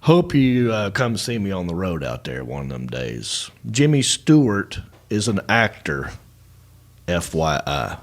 Hope you come see me on the road out there one of them days. Jimmy Stewart is an actor, FYI.